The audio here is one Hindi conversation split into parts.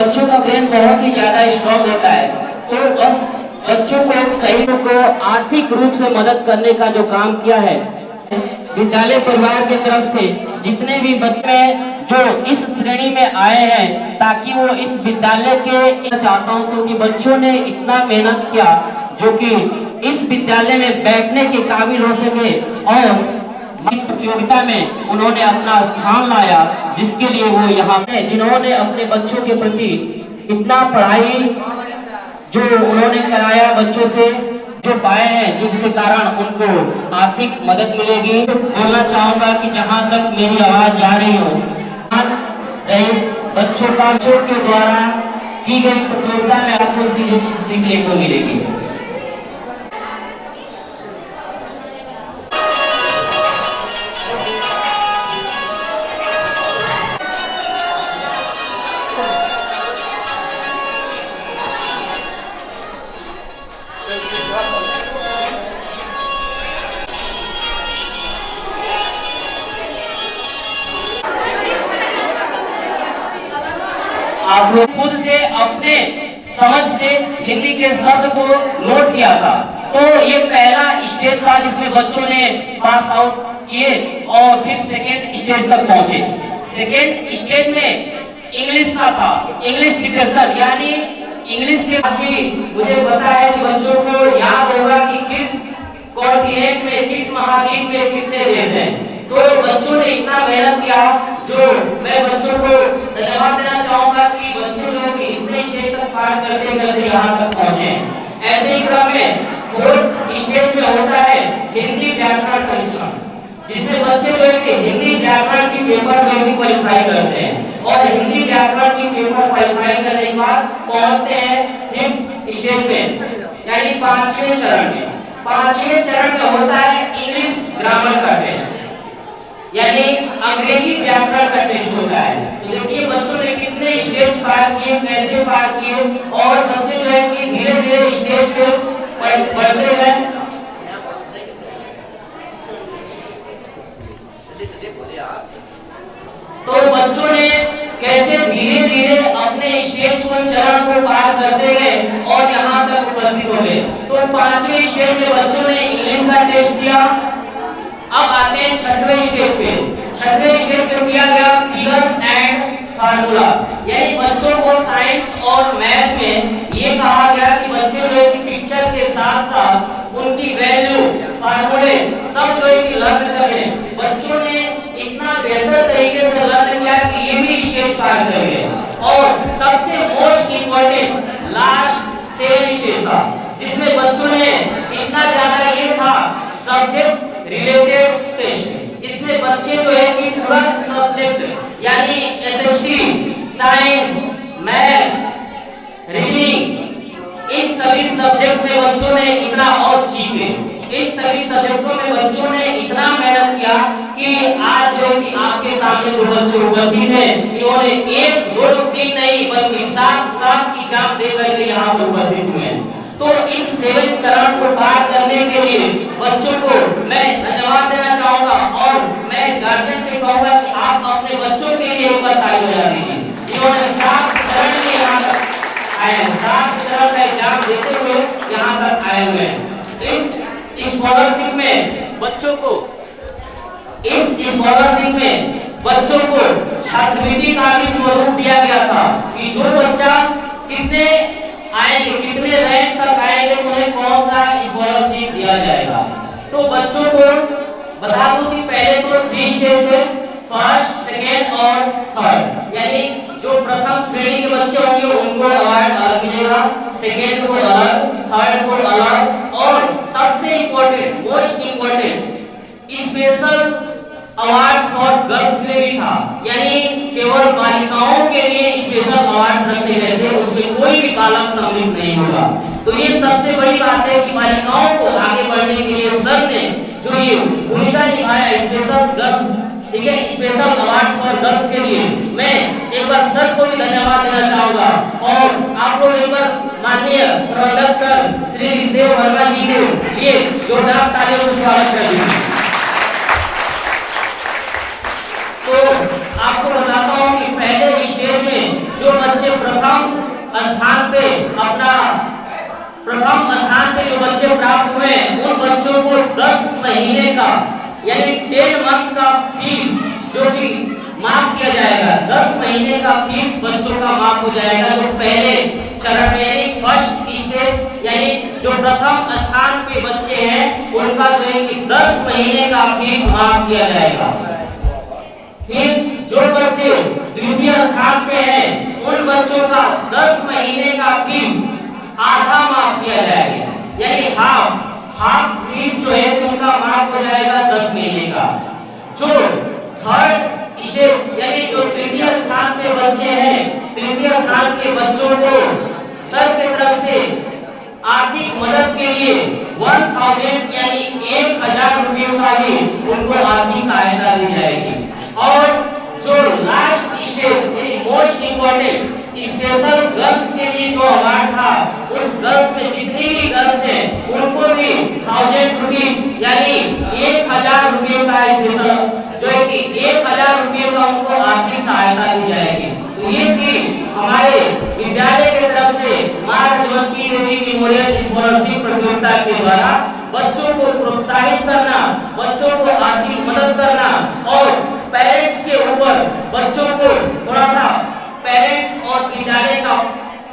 बच्चों का ब्रेन बहुत ही ज्यादा स्ट्रॉन्ग होता है, तो बस बच्चों को सही को आर्थिक रूप से मदद करने का जो काम किया है विद्यालय परिवार की तरफ से, जितने भी बच्चे जो इस श्रेणी में आए हैं ताकि वो इस विद्यालय के, चाहता हूँ क्योंकि बच्चों ने इतना मेहनत किया जो कि इस विद्यालय में बैठने के काबिल हो सके और प्रतियोगिता में उन्होंने अपना स्थान लाया, जिसके लिए वो यहाँ पे, जिन्होंने अपने बच्चों के प्रति इतना पढ़ाई जो उन्होंने कराया बच्चों से, जो पाए हैं, जिसके कारण उनको आर्थिक मदद मिलेगी। बोलना चाहूंगा कि जहां तक मेरी आवाज जा रही हो, बच्चों के द्वारा की गई प्रतियोगिता में आपको सीखने को मिलेगी। आपने खुद से अपने समझ से हिंदी के शब्द को नोट किया था, तो ये पहला स्टेज था जिसमें बच्चों ने पास आउट किए और फिर सेकेंड स्टेज तक पहुंचे। सेकेंड स्टेज में इंग्लिश का था, इंग्लिश लिटरेचर, यानी इंग्लिश के भी मुझे पता है कि बच्चों को याद होगा कि किस कॉन्टिनेंट में, किस महाद्वीप में कितने देश हैं, तो बच्चों ने इतना मेहनत किया जो मैं बच्चों को धन्यवाद देना चाहूंगा कि बच्चे लोग इतने स्टेज तक पार करते करते यहाँ तक पहुंचे। ऐसे ही क्रम में फोर्थ स्टेज में होता है हिंदी व्याकरण परीक्षा, जिसमें बच्चे जो है हिंदी व्याकरण की पेपर में क्वालिफाई करते हैं और हिंदी व्याकरण की पेपर क्वालिफाई करने के बाद पहुंचते हैं फिफ्थ स्टेज में, यानी पांचवें चरण में। पांचवें चरण में होता है इंग्लिश ग्रामर का टेस्ट, यानी अंग्रेजी व्याकरण का टेस्ट होता है। तो देखिए बच्चों ने कितने स्टेज पार किए, कैसे पार किए, और बच्चे जो है कि धीरे धीरे स्टेज पे बढ़ते गए। तो बच्चों ने कैसे धीरे धीरे अपने स्टेज को, चरण को पार करते गए और यहाँ तक उपस्थित हो गए। तो पांचवें स्टेज में बच्चों ने इंग्लिश का टेस्ट दिया। अब आते हैं छठवें स्टेज पे। छठवें स्टेज पे किया गया फिगर्स एंड फार्मूला, यानी बच्चों को साइंस और मैथ में ये कहा गया कि बच्चे जो है पिक्चर के साथ साथ उनकी वैल्यू, फार्मूले सब जो है कि लर्न करें। बच्चों ने इतना बेहतर तरीके से लर्न किया कि ये भी स्टेज पार कर गए। और सबसे most important last seven stage था, जिसमें बच्चों ने इतना ज्यादा ये था सब्जेक्ट रिलेटेड टेस्ट। इसमें बच्चे जो है कि पूरा सब्जेक्ट यानी एसएसटी, साइंस, मैथ्स, रीजनिंग, इन सभी सब्जेक्ट में बच्चों ने इतना और जीते। इन सभी सब्जेक्टों में बच्चों ने इतना मेहनत किया कि आज जो कि आपके सामने जो बच्चे उपस्थित हैं, इन्होंने 1, 2, 3 नहीं बल्कि 7 एग्जाम दे करके यहाँ पर उपस्थित हुए हैं। तो इस 7 चरण को पार करने के लिए बच्चों को मैं धन्यवाद देना चाहूंगा और मैं गार्जियन से कहूंगा कि आप अपने बच्चों के लिए एक बार ताली बजा दीजिए, जिन्होंने 7 चरण में यहाँ तक आए हैं, 7 चरण का एग्जाम देते हुए यहाँ तक आए हुए हैं। इस स्कॉलरशिप में बच्चों को, इस स्कॉलरशिप में बच्चों को छात्रवृत्ति का भी स्वरूप दिया गया था कि जो बच्चा कितने आएंगे, कितने रैंक तक आएंगे, उन्हें कौन सा स्कॉलरशिप दिया जाएगा। तो बच्चों को बता दूं कि पहले तो 3 स्टेज थे, फर्स्ट, सेकेंड और थर्ड, यानी जो प्रथम श्रेणी के बच्चे होंगे उनको अवार्ड अलग मिलेगा, सेकेंड को अलग, थर्ड को अलग, और सबसे important, most important special awards for girls के लिए भी था, यानी केवल बालिकाओं के लिए स्पेशल अवार्ड्स रखे गए थे, उसमें कोई भी बालक सम्मिलित नहीं होगा। तो ये सबसे बड़ी बात है कि बालिकाओं को आगे बढ़ने के लिए सर ने जो ये भूमिका निभाया स्पेशल गर्ल्स, ठीक है, स्पेशल अवार्ड्स फॉर गर्ल्स के लिए, मैं एक बार सर को भी धन्यवाद देना चाहूंगा। और आप लोग एक बार माननीय प्रबंधक सर श्री ऋषिदेव वर्मा जी के लिए जोरदार तालियों से स्वागत कर दीजिए। तो आपको बताता हूँ कि पहले स्टेज में जो बच्चे प्रथम स्थान पे जो बच्चे प्राप्त हुए उन बच्चों को 10 महीने का यानी 10 मंथ का फीस जो कि माफ किया जाएगा। 10 महीने का फीस बच्चों का माफ हो जाएगा। जो पहले चरण में यानी फर्स्ट स्टेज यानी जो प्रथम स्थान पे बच्चे हैं उनका जो है कि 10 महीने का फीस माफ किया जाएगा। फिर जो बच्चे द्वितीय स्थान पे हैं उन बच्चों का 10 महीने का फीस आधा माफ किया जाएगा, यानी हाफ फीस जो है उनका माफ हो जाएगा 10 महीने का। जो थर्ड स्टेज यानी जो तृतीय स्थान पे बच्चे हैं, तृतीय स्थान के बच्चों को सर की तरफ से आर्थिक मदद के लिए 1000 यानी 1000 रुपयों का ही उनको आर्थिक सहायता दी जाएगी। और जो लास्ट स्टेज यानी मोस्ट इम्पोर्टेंट स्पेशल गर्ल्स के लिए जो अवार्ड था, उस गर्ल्स में जितनी भी गर्ल्स हैं उनको भी 1000 रुपीज यानी 1000 रुपयों का स्पेशल जो है कि 1000 रुपयों का उनको आर्थिक सहायता दी जाएगी। तो ये थी हमारे विद्यालय की तरफ से मां राजवंती देवी मेमोरियल स्कॉलरशिप प्रतियोगिता के द्वारा बच्चों को प्रोत्साहित करना, बच्चों को आर्थिक मदद करना और पेरेंट्स के ऊपर बच्चों को थोड़ा सा पेरेंट्स और विद्यालय का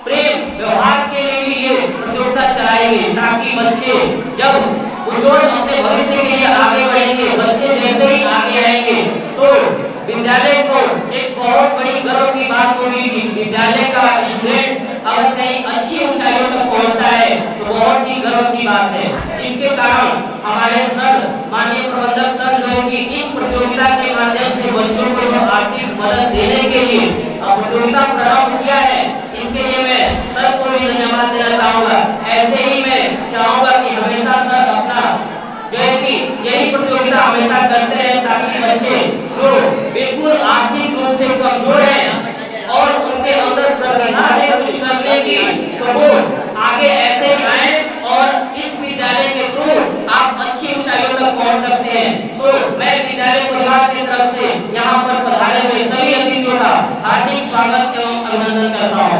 प्रेम व्यवहार के लिए भी ये प्रतियोगिता चलाई गई, ताकि बच्चे जब उज्जवल अपने भविष्य के लिए आगे बढ़ेंगे, बच्चे जैसे ही आगे आएंगे तो विद्यालय को एक बहुत बड़ी गर्व की बात होगी कि विद्यालय का स्टूडेंट्स अगर कहीं अच्छी ऊंचाइयों तक पहुंचता है तो बहुत ही गर्व की बात है, जिनके कारण हमारे सर माननीय प्रबंधक सर जो है कि इस प्रतियोगिता के माध्यम से बच्चों को जो आर्थिक मदद देने के लिए प्रतियोगिता प्रारंभ किया है, इसके लिए मैं सर को भी धन्यवाद देना चाहूंगा। ऐसे ही मैं चाहूंगा कि हमेशा सर अपना जो है कि यही प्रतियोगिता हमेशा करते रहे, ताकि बच्चे जो बिल्कुल आर्थिक रूप से कमजोर हैं और उनके अंदर प्रतिभा है कुछ करने की, तो वो आगे ऐसे ही आए और इस विद्यालय के थ्रू आप अच्छी ऊंचाइयों तक पहुंच सकते हैं। तो मैं विद्यालय परिवार की तरफ से यहाँ पर पधारे हुए सभी अतिथियों का हार्दिक स्वागत एवं अभिनंदन करता हूँ।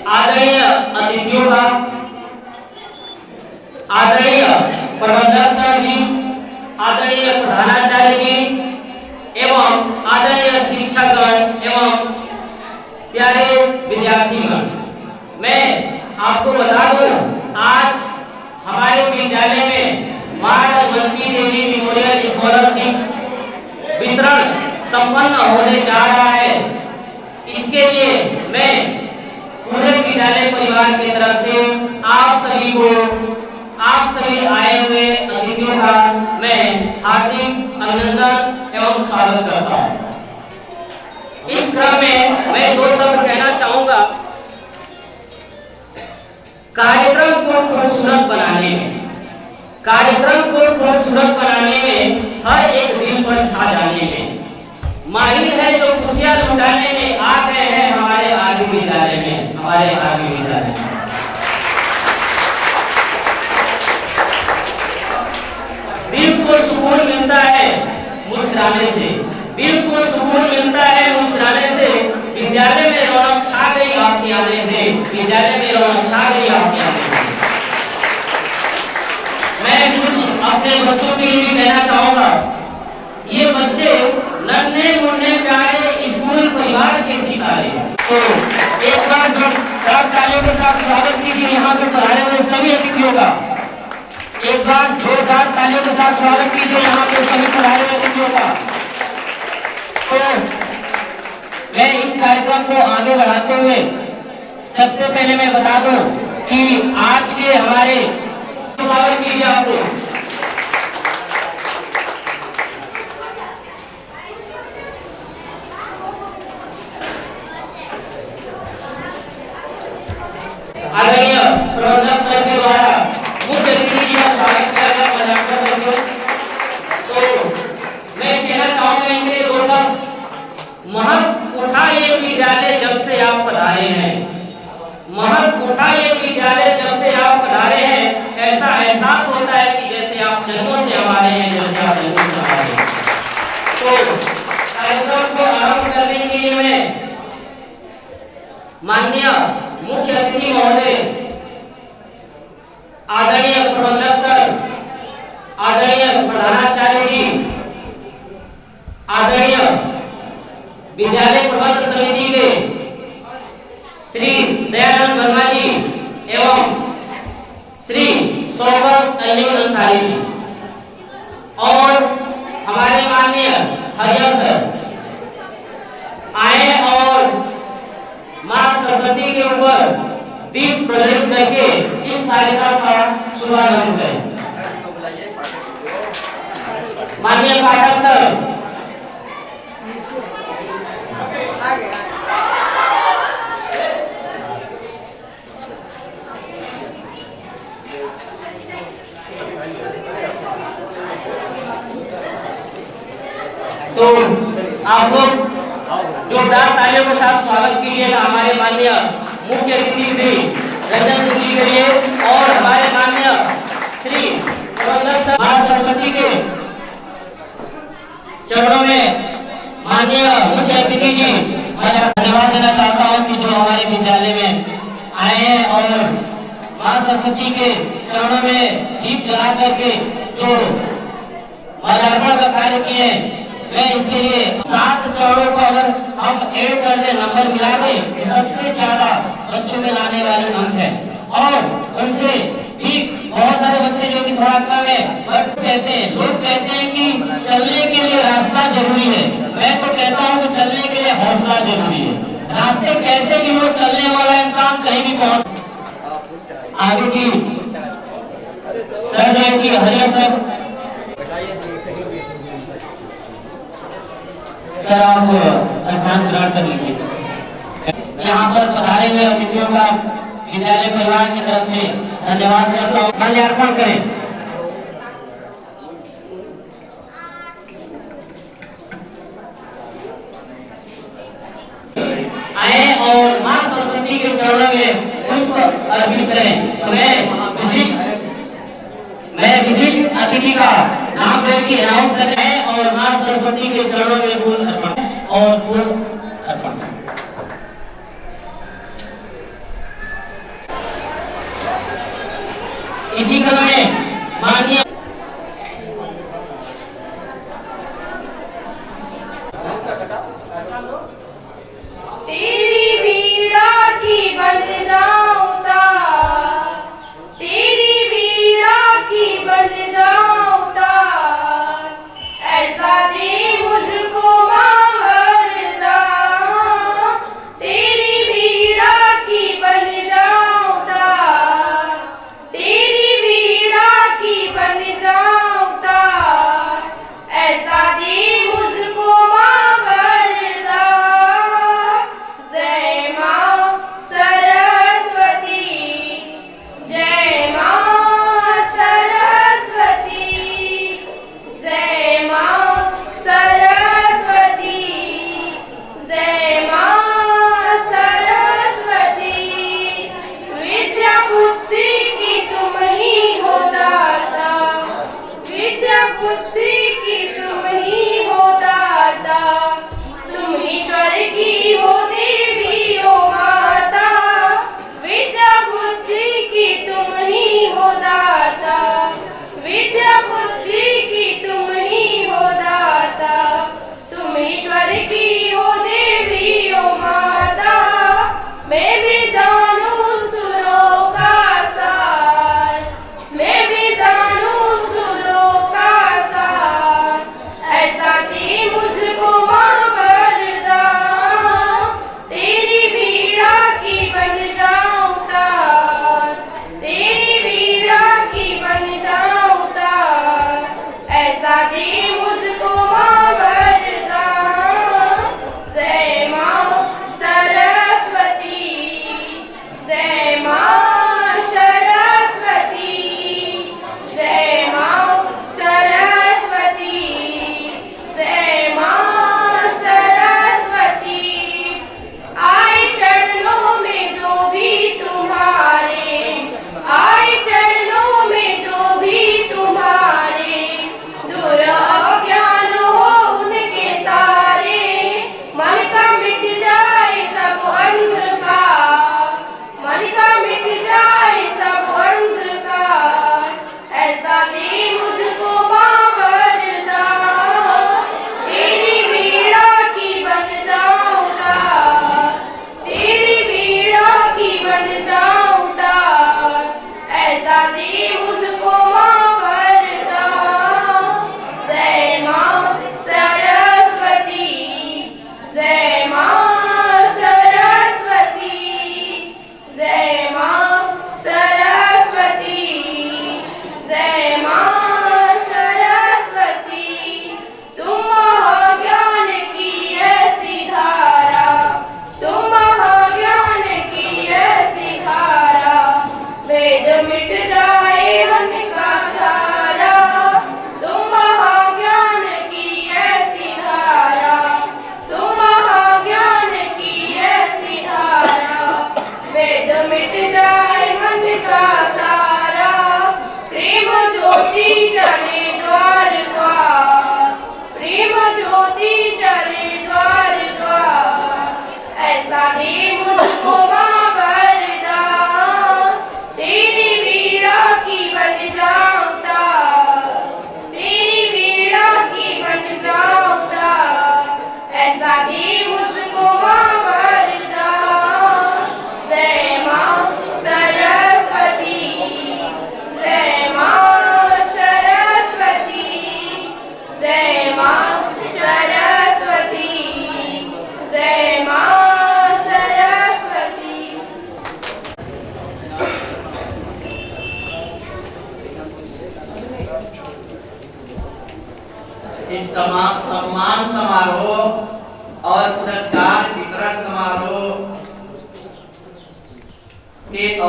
आदरणीय अतिथियों का, आदरणीय प्रबंधक सर जी, आदरणीय प्रधानाचार्य जी एवं आदरणीय शिक्षकगण एवं प्यारे विद्यार्थीगण, मैं आपको बता दूं आज हमारे विद्यालय में मां राजवंती देवी मेमोरियल स्कॉलरशिप वितरण संपन्न होने जा रहा है। इसके लिए मैं पूरे विद्यालय परिवार की तरफ से आप सभी आए हुए अतिथियों का मैं हार्दिक अभिनंदन एवं स्वागत करता हूं। इस क्रम में मैं दो शब्द कहना चाहूंगा। कार्यक्रम को खूबसूरत बनाने में, हर एक दिल पर छा जाने में माहिर है जो खुशियां लुटाने में आ गए हैं हमारे आरबी विद्यालय में, दिल को सुकून मिलता है मुस्कुराने से, विद्यालय में रौनक छा गई आपके आने से, मैं कुछ अपने बच्चों के लिए भी कहना चाहूंगा। ये बच्चे नन्हे मुन्ने प्यारे स्कूल परिवार के सितारे, तो एक बार जोरदार तालियों के साथ स्वागत कीजिए यहाँ पे पधारे हुए सभी अतिथियों का। एक बार जोरदार तालियों के साथ स्वागत कीजिए यहाँ पे सभी पधारे हुए अतिथियों का। तो मैं इस कार्यक्रम को आगे बढ़ाते हुए सबसे पहले मैं बता दूं कि आज के हमारे स्वागत कीजिए आपको आदरणीय प्रबंधक सर के द्वारा मुख्य अतिथि जी का स्वागत किया गया मजाकर बच्चों। तो मैं कहना चाहूंगा इनके दो शब्द। महक उठा ये विद्यालय जब से आप पधारे हैं, ऐसा एहसास होता है कि जैसे आप जन्मों से हमारे हैं, तो तो कार्यक्रम को आरंभ करने के लिए मैं माननीय मुख्य अतिथि महोदय, आदरणीय प्रबंधक सर, आदरणीय प्रधानाचार्य जी, आदरणीय विद्यालय प्रबंध समिति के श्री दयानंद वर्मा जी एवं श्री सोबत अली अंसारी जी और हमारे माननीय हरियर सर आए और मां सरस्वती के ऊपर दीप प्रज्वलित करके इस कार्यक्रम का शुभारंभ करें। माननीय पाठक सर, तो आप लोग जोरदार तालियों के साथ स्वागत कीजिएगा हमारे माननीय मुख्य अतिथि श्री रंजन सिंह जी के लिए और हमारे माननीय श्री प्रबंधक सर मां सरस्वती के चरणों में माननीय मुख्य अतिथि जी मैं धन्यवाद देना चाहता हूं कि जो हमारे विद्यालय में आए हैं और मां सरस्वती के चरणों में दीप जला करके जो माल्यार्पण का कार्य किए। मैं इसके लिए 7 चरणों को अगर हम ऐड कर दे, नंबर मिला दे, सबसे ज्यादा बच्चों में लाने वाली अंक है और उनसे भी बहुत सारे बच्चे जो कि थोड़ा कम है बट कहते हैं, लोग कहते हैं कि चलने के लिए रास्ता जरूरी है। मैं तो कहता हूँ कि चलने के लिए हौसला जरूरी है। रास्ते कैसे भी हो, चलने वाला इंसान कहीं भी पहुंच। आगे की सर की हरियर सर आप स्थान ग्रहण कर लीजिए। यहाँ पर पधारे हुए अतिथियों का विद्यालय परिवार की तरफ से धन्यवाद करता हूँ। माल्यार्पण करें। आए और मां सरस्वती के चरणों में पुष्प अर्पित करें। तो मैं विशिष्ट अतिथि का नाम लेके अनाउंस कर रहे हैं और मां सरस्वती के चरणों में फूल अर्पण और फूल अर्पण। इसी क्रम में माननीय तेरी वीणा की बन जाऊं तार, तेरी वीणा की बन जाऊं तार, ऐसा दे मुझको मां वरदान।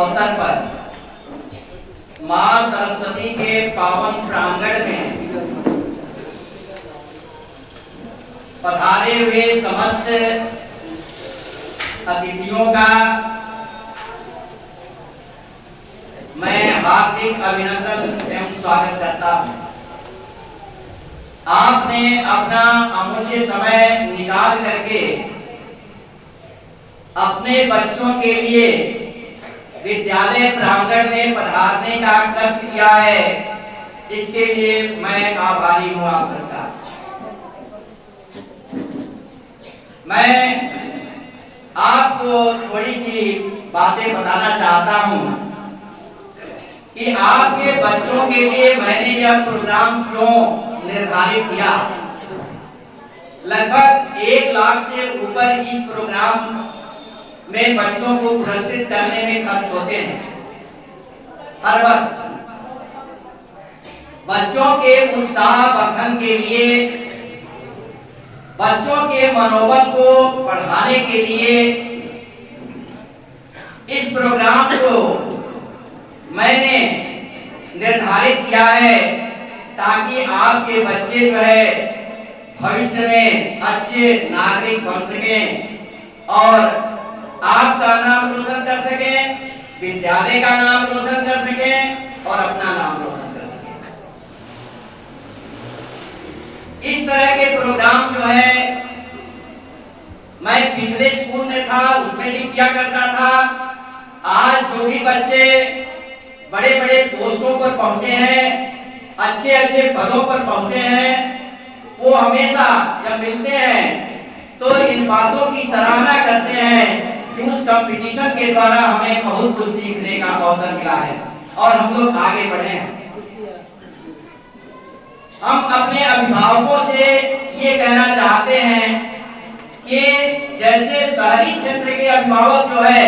अवसर पर मां सरस्वती के पावन प्रांगण में पधारे हुए समस्त अतिथियों का मैं हार्दिक अभिनंदन एवं स्वागत करता हूं। आपने अपना अमूल्य समय निकाल करके अपने बच्चों के लिए विद्यालय प्रांगण में पधारने का कष्ट किया है, इसके लिए मैं आभारी हूं आप सबका। मैं आपको थोड़ी सी बातें बताना चाहता हूं कि आपके बच्चों के लिए मैंने यह प्रोग्राम क्यों निर्धारित किया। लगभग 1 लाख से ऊपर इस प्रोग्राम में बच्चों को पुरस्कृत करने में खर्च होते हैं हर वर्ष। बच्चों के उत्साह वर्धन के लिए, बच्चों के मनोबल को बढ़ाने के लिए इस प्रोग्राम को मैंने निर्धारित किया है, ताकि आपके बच्चे जो है भविष्य में अच्छे नागरिक बन सकें और आपका नाम रोशन कर सकें, विद्यालय का नाम रोशन कर सकें और अपना नाम रोशन कर सकें। इस तरह के प्रोग्राम जो है मैं पिछले स्कूल में था उसमें भी किया करता था। आज जो भी बच्चे बड़े बड़े पोस्टों पर पहुंचे हैं, अच्छे अच्छे पदों पर पहुंचे हैं, वो हमेशा जब मिलते हैं तो इन बातों की सराहना करते हैं कि उस कंपटीशन के द्वारा हमें बहुत कुछ सीखने का अवसर मिला है और हम लोग आगे बढ़े हैं। हम अपने अभिभावकों से ये कहना चाहते हैं कि जैसे शहरी क्षेत्र के अभिभावक जो है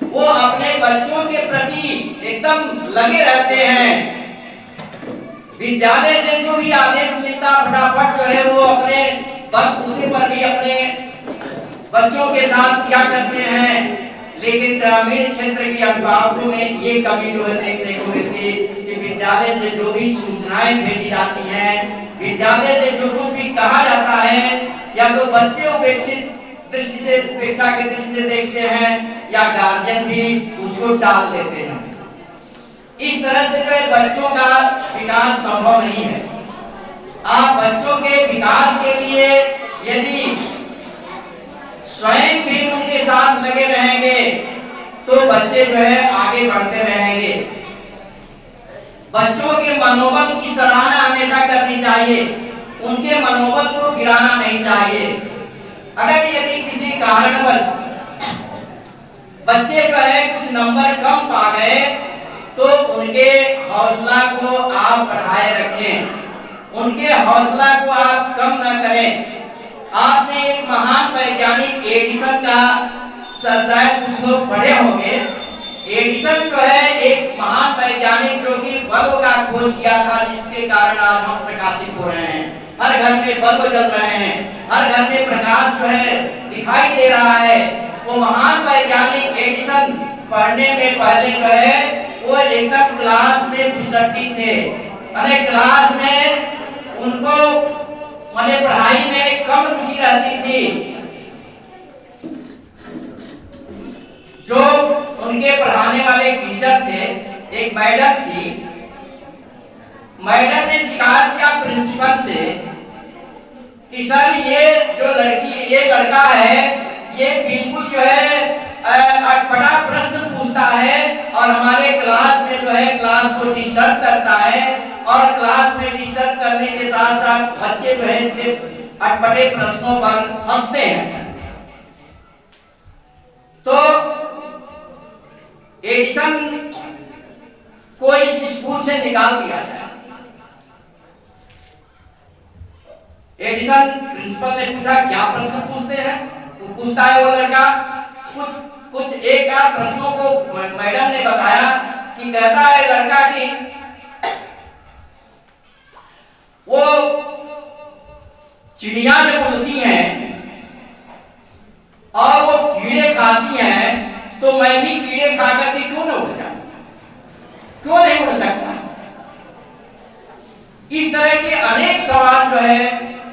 वो अपने बच्चों के प्रति एकदम लगे रहते हैं, विद्यालय से जो भी आदेश मिलता फटाफट जो है वो अपने बलबूते पर भी अपने बच्चों के साथ किया करते हैं। लेकिन ग्रामीण क्षेत्र के अभिभावकों में ये कमी जो है देखने को मिलती कि विद्यालय से जो भी सूचनाएं भेजी जाती हैं, विद्यालय से जो कुछ भी कहा जाता है, या तो बच्चे उपेक्षित दृष्टि से, उपेक्षा की दृष्टि से देखते हैं या गार्जियन भी उसको टाल देते हैं। इस तरह से जो बच्चों का विकास संभव नहीं है। आप बच्चों के विकास के लिए यदि स्वयं भी उनके साथ लगे रहेंगे तो बच्चे जो है आगे बढ़ते रहेंगे। बच्चों के मनोबल की सराहना हमेशा करनी चाहिए, उनके मनोबल को गिराना नहीं चाहिए। अगर यदि किसी कारणवश बच्चे जो है कुछ नंबर कम पा गए तो उनके हौसला को आप बढ़ाए रखें, उनके हौसला को आप कम न करें। आपने एक महान वैज्ञानिक एडिसन का शायद कुछ लोग पढ़े होंगे। एडिसन जो है एक महान वैज्ञानिक जो कि बल्ब का खोज किया था, जिसके कारण आज हम प्रकाशित हो रहे हैं, हर घर में बल्ब जल रहे हैं, हर घर में प्रकाश जो है दिखाई दे रहा है। वो महान वैज्ञानिक एडिसन पढ़ने में पहले जो है वो एकदम क्लास में फिसड्डी थे, अरे क्लास में उनको माने पढ़ाई में कम रुचि रहती थी। जो उनके पढ़ाने वाले टीचर थे, एक मैडम थी, मैडम ने शिकायत किया प्रिंसिपल से कि सर ये लड़का है, ये बिल्कुल जो है अटपटा प्रश्न पूछता है और हमारे क्लास में जो है क्लास को डिस्टर्ब करता है, और क्लास में डिस्टर्ब करने के साथ साथ बच्चे जो है इसके अटपटे प्रश्नों पर हंसते हैं। तो एडिसन को इस स्कूल से निकाल दिया गया। एडिसन प्रिंसिपल ने पूछा क्या प्रश्न पूछते हैं, तो पूछता है वो लड़का कुछ एक आध प्रश्नों को मैडम ने बताया कि कहता है लड़का कि वो चिड़िया जब उड़ती हैं और वो कीड़े खाती हैं तो मैं भी कीड़े खा करके क्यों न उठ जाए, क्यों नहीं उठ सकता? इस तरह के अनेक सवाल जो है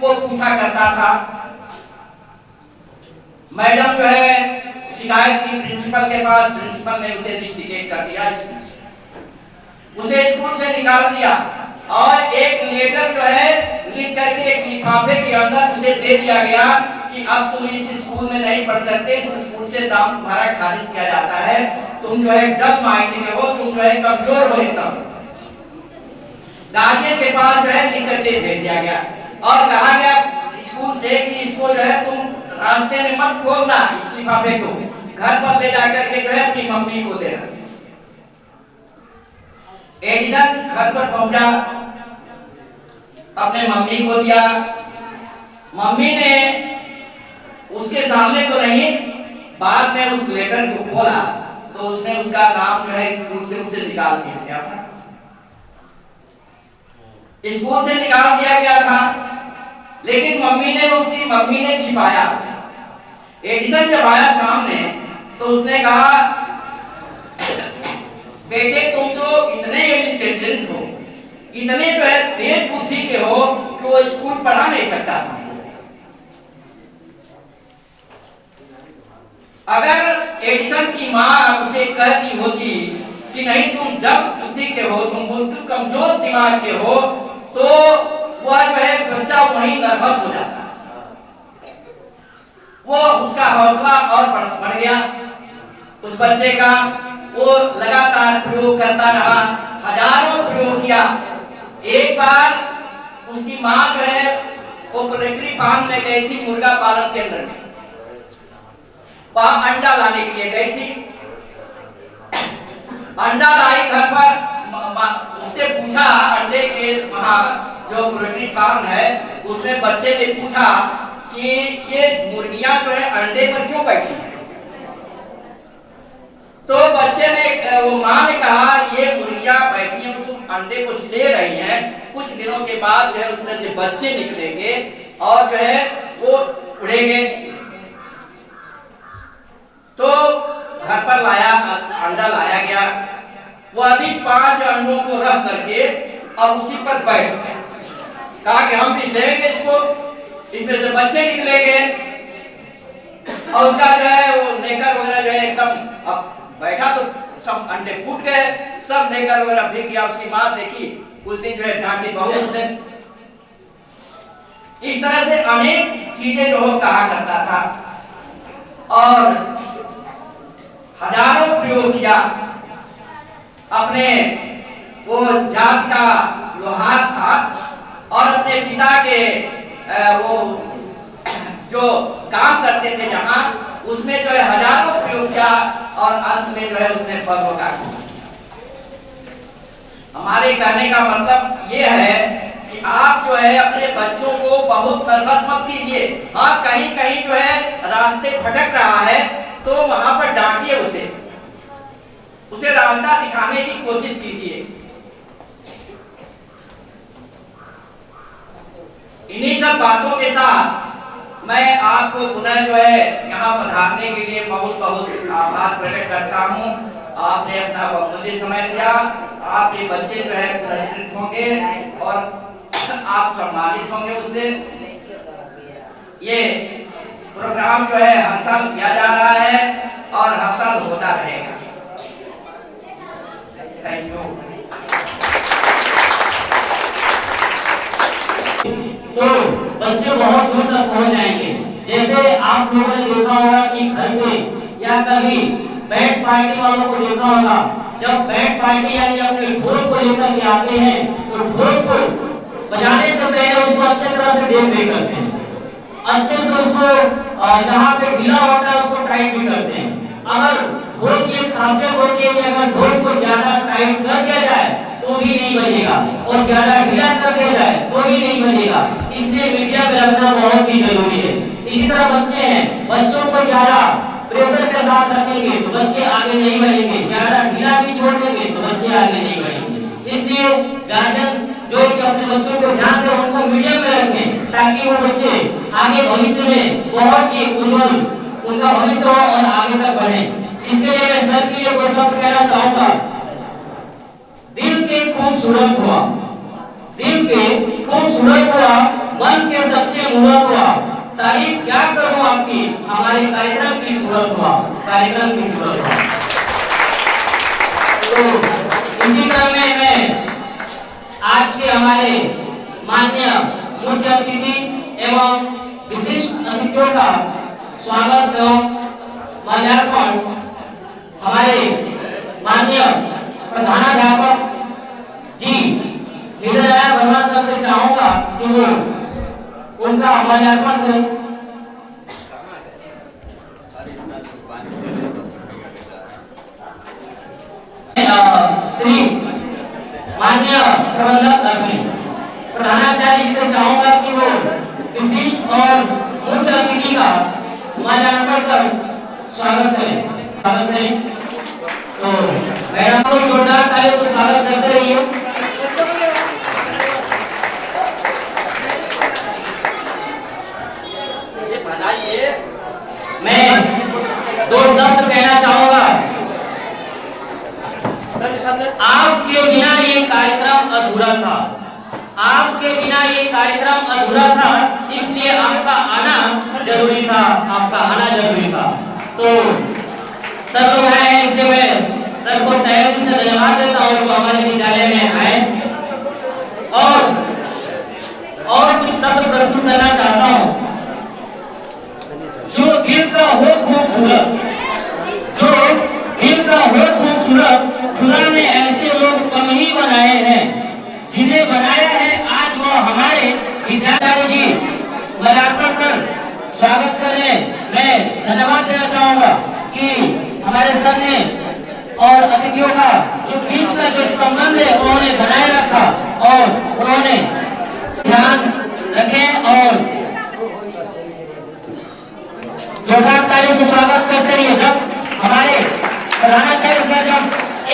वो पूछा करता था। मैडम जो है शिकायत की प्रिंसिपल के पास, प्रिंसिपल ने उसे रिस्ट्रिकेट कर दिया स्कूल से, उसे स्कूल से निकाल दिया और एक लेटर जो है लिख करके एक लिफाफे के अंदर उसे दे दिया गया कि अब तुम इस स्कूल में नहीं पढ़ सकते, इस स्कूल से नाम तुम्हारा खारिज किया जाता है, तुम जो है डल माइंड के हो, तुम जो है कमजोर हो एकदम। गार्जियन के पास जो है लिख करके भेज दिया गया और कहा गया स्कूल से कि इसको जो है तुम रास्ते में मत खोलना, इस लिफाफे को घर पर ले जाकर के जो है अपनी मम्मी को देना। एडिसन घर पर पहुंचा, अपने मम्मी को दिया। मम्मी ने उसके सामने तो नहीं, बाद में उस लेटर को खोला तो उसने उसका नाम जो है स्कूल से उसे निकाल दिया गया था, स्कूल से निकाल दिया गया था। लेकिन मम्मी ने छिपाया। एडिसन जब आया सामने तो उसने कहा, बेटे तुम तो इतने इंटेलिजेंट हो, इतने जो है तेज बुद्धि के हो कि वो स्कूल पढ़ा नहीं सकता था। अगर एडिसन की माँ उसे कहती होती कि नहीं तुम डब बुद्धि के हो, तुम बिल्कुल कमजोर दिमाग के हो, तो वह जो है बच्चा वहीं नर्वस हो जाता, वो उसका हौसला और बढ़ गया उस बच्चे का। वो लगातार प्रयोग करता रहा, हजारों प्रयोग किया। एक बार उसकी माँ जो है वो पोल्ट्री फार्म में गई थी, मुर्गा पालन केंद्र में, वहां अंडा लाने के लिए गई थी। अंडा लाई घर पर, उससे पूछा, अंडे के वहां जो पोल्ट्री फार्म है उसमें बच्चे ने पूछा कि ये मुर्गियां जो है अंडे पर क्यों बैठी हैं? तो बच्चे ने, वो माँ ने कहा ये मुर्गियां बैठी हैं उस अंडे को से रही हैं, कुछ दिनों के बाद जो है उसमें से बच्चे निकलेंगे और जो है वो उड़ेंगे। तो घर पर अंडा लाया गया। वो अभी 5 अंडों को रख करके और उसी पर बैठ गए, कहा कि हम भी सेंगे इसको, इसमें से बच्चे निकलेंगे। और उसका जो है वो नेकर वगैरह जो है एकदम, अब बैठा तो सब अंडे फूट गए, सब नेकर वगैरह भीग गया। उसकी माँ देखी, उस दिन जो है डांटी बहुत उसे। इस तरह से अनेक चीजें जो हो कहा करता था और हजारों प्रयोग किया। अपने वो जात का लोहार था और अपने पिता के वो जो काम करते थे जहां, उसमें जो है हजारों प्रयोग किया और अंत में जो है उसने पग काट दिया। हमारे कहने का मतलब ये है कि आप जो है अपने बच्चों को बहुत नर्वस मत कीजिए। हाँ, कहीं कहीं जो है रास्ते भटक रहा है तो वहां पर डांटिए उसे रास्ता दिखाने की कोशिश कीजिए। इन्हीं सब बातों के साथ मैं आपको पुनः जो है यहाँ पधारने के लिए बहुत बहुत आभार प्रकट करता हूँ। आपने अपना बहुमूल्य समय दिया, आपके बच्चे जो है पुरस्कृत होंगे और आप सम्मानित होंगे उससे। ये प्रोग्राम जो है हर साल किया जा रहा है और हर साल होता रहेगा। Thank you. तो बच्चे बहुत दूर तक पहुंच जाएंगे। जैसे आप लोगों ने देखा होगा कि घर में या कभी बैंड पार्टी वालों को देखा होगा, जब बैंड पार्टी यानी अपने ढोल को लेकर के आते हैं तो ढोल को बजाने से पहले उसको अच्छे तरह से देख करते हैं, अच्छे से उसको जहाँ पे ढीला होता है उसको टाइट भी करते हैं। अगर ढोल की एक खासियत होती है कि अगर ढोल को ज्यादा टाइट कर दिया जाए तो भी नहीं बजेगा और ज्यादा ढीला कर दिया जाए तो भी नहीं बजेगा, इसलिए मीडिया पे रखना बहुत ही जरूरी है। इसी तरह बच्चे हैं, बच्चों को ज्यादा प्रेशर के साथ रखेंगे तो बच्चे आगे नहीं बढ़ेंगे, ज्यादा ढीला भी छोड़ देंगे तो बच्चे आगे नहीं बढ़ेंगे। इसलिए गार्जियन जो कि अपने बच्चों को ध्यान दे, उनको मीडियम में रखें ताकि वो बच्चे आगे भविष्य में बहुत ही उज्जवल उनका भविष्य हो और आगे तक बढ़े। इसके लिए मैं सर के लिए कुछ शब्द कहना चाहूंगा। दिल के खूबसूरत हुआ, दिल के खूबसूरत हुआ, मन के सच्चे मुहूर्त हुआ, तारीफ क्या करूं आपकी, हमारे कार्यक्रम की सूरत हुआ, कार्यक्रम की सूरत हुआ। तो इसी क्रम में मैं आज के हमारे माननीय मुख्य अतिथि एवं विशिष्ट अतिथियों का स्वागत एवं माल्यार्पण हमारे माननीय प्रधानाध्यापक जी हृदय नारायण वर्मा सर से चाहूंगा कि वो उनका माल्यार्पण करें। श्री माननीय प्रबंधक प्रधानाचार्य जी से चाहूंगा कि वो विशिष्ट और मुख्य अतिथि का माल्यार्पण कर स्वागत करें। तो मैडम को जोरदार तालियों से स्वागत करते रहिए। मैं दो शब्द कहना चाहूंगा। आपके बिना ये कार्यक्रम अधूरा था, आपके बिना ये कार्यक्रम अधूरा था, इसलिए आपका आना जरूरी था, आपका आना जरूरी था। तो सर लोग आए हैं, इसलिए मैं सर को तहे दिल से धन्यवाद देता हूँ जो हमारे विद्यालय में आए और कुछ शब्द प्रस्तुत करना चाहता हूँ। जो दिल का हो खूबसूरत, जो दिल का हो खूबसूरत, खुदा ने ऐसे लोग कम ही बनाए हैं, जिन्हें बनाया है आज वो हमारे विद्याचार्य जी माल्यार्पण कर स्वागत करने मैं धन्यवाद देना चाहूंगा कि हमारे सर ने और अतिथियों का जो बीच का जो संबंध है उन्होंने बनाए रखा और उन्होंने ध्यान रखे और जोरदार तालियों से स्वागत करते रहिए। जब हमारे प्रधानाचार्य सर जब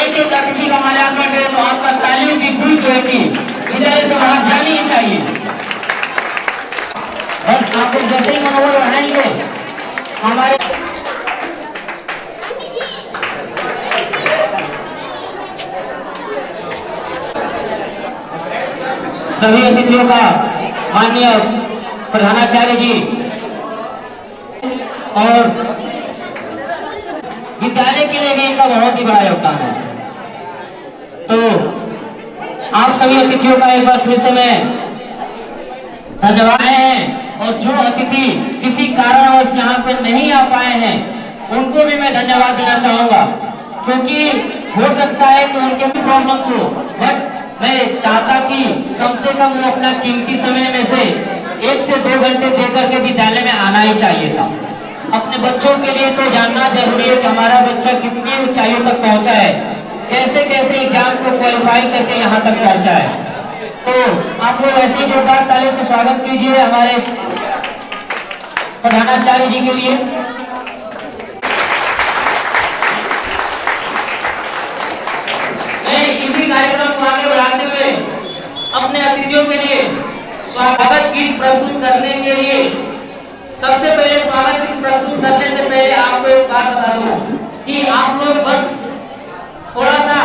एक एक अतिथि का माल्यार्पण करें तो आपका तालियों की गूंज जो है विद्यालय से बाहर जानी ही चाहिए। बस आप लोग जैसे ही मनोबल बढ़ाएंगे हमारे सभी अतिथियों का माननीय प्रधानाचार्य जी और विद्यालय के लिए भी इनका बहुत ही बड़ा योगदान है। तो आप सभी अतिथियों का एक बार फिर से मैं धन्यवाद हैं और जो अतिथि किसी कारणवश यहाँ पे नहीं आ पाए हैं उनको भी मैं धन्यवाद देना चाहूंगा, क्योंकि हो सकता है कि उनके भी प्रॉब्लम्स हो, बट मैं चाहता कि कम से कम वो अपना कीमती समय में से 1 से 2 घंटे देकर के विद्यालय में आना ही चाहिए था। अपने बच्चों के लिए तो जानना जरूरी है कि हमारा बच्चा कितनी ऊंचाइयों तक पहुंचा है, कैसे कैसे एग्जाम को क्वालिफाई करके यहाँ तक पहुंचा है। तो आप लोग ऐसे ही जोरदार तालियों से स्वागत कीजिए हमारे प्रधानाचार्य जी के लिए। मैं इसी कार्यक्रम को आगे बढ़ाते हुए अपने अतिथियों के लिए स्वागत गीत प्रस्तुत करने के लिए सबसे पहले स्वागत गीत प्रस्तुत करने से पहले आपको एक बात बता दूं कि आप लोग बस थोड़ा सा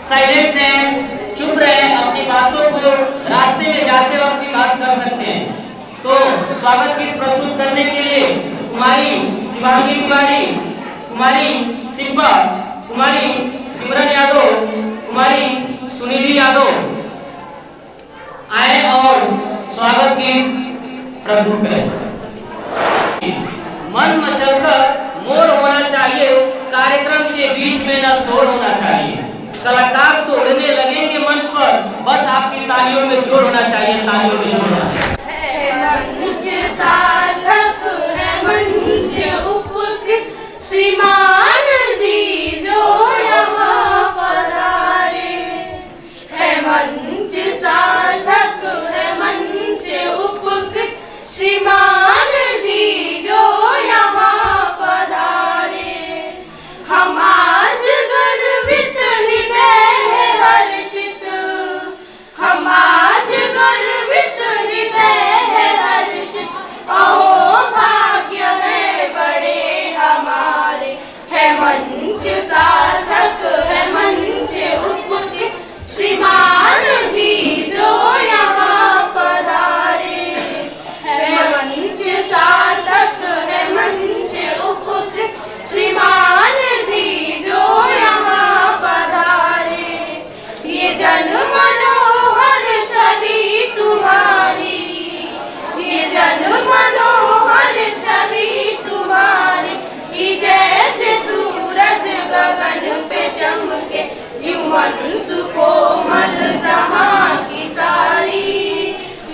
साइलेंट रहें, चुप रहें, अपनी बातों को रास्ते में जाते वक्त भी बात कर सकते हैं। तो स्वागत गीत प्रस्तुत करने के लिए कुमारी शिवांगी तिवारी, कुमारी सिंबा, कुमारी सिमरन यादव, कुमारी सुनिधि यादव आए और स्वागत गीत प्रस्तुत करें। मन मचलकर मोर होना चाहिए, कार्यक्रम के बीच में न शोर होना चाहिए। कलाकार तो उड़ने लगेंगे मंच पर, बस आपकी तालियों में जोर होना चाहिए, तालियों में जोर होना चाहिए। मंच सार्थक है मंच उपकृत श्रीमान जी जो यहाँ पधारे है। मंच सार्थक है मंच उपकृत श्रीमान जी जो यहाँ पधारे। हम आज गर्वित हृदय है हर्षित, हम आज गर्वित हृदय युवन सुकोमल जहाँ की सारी,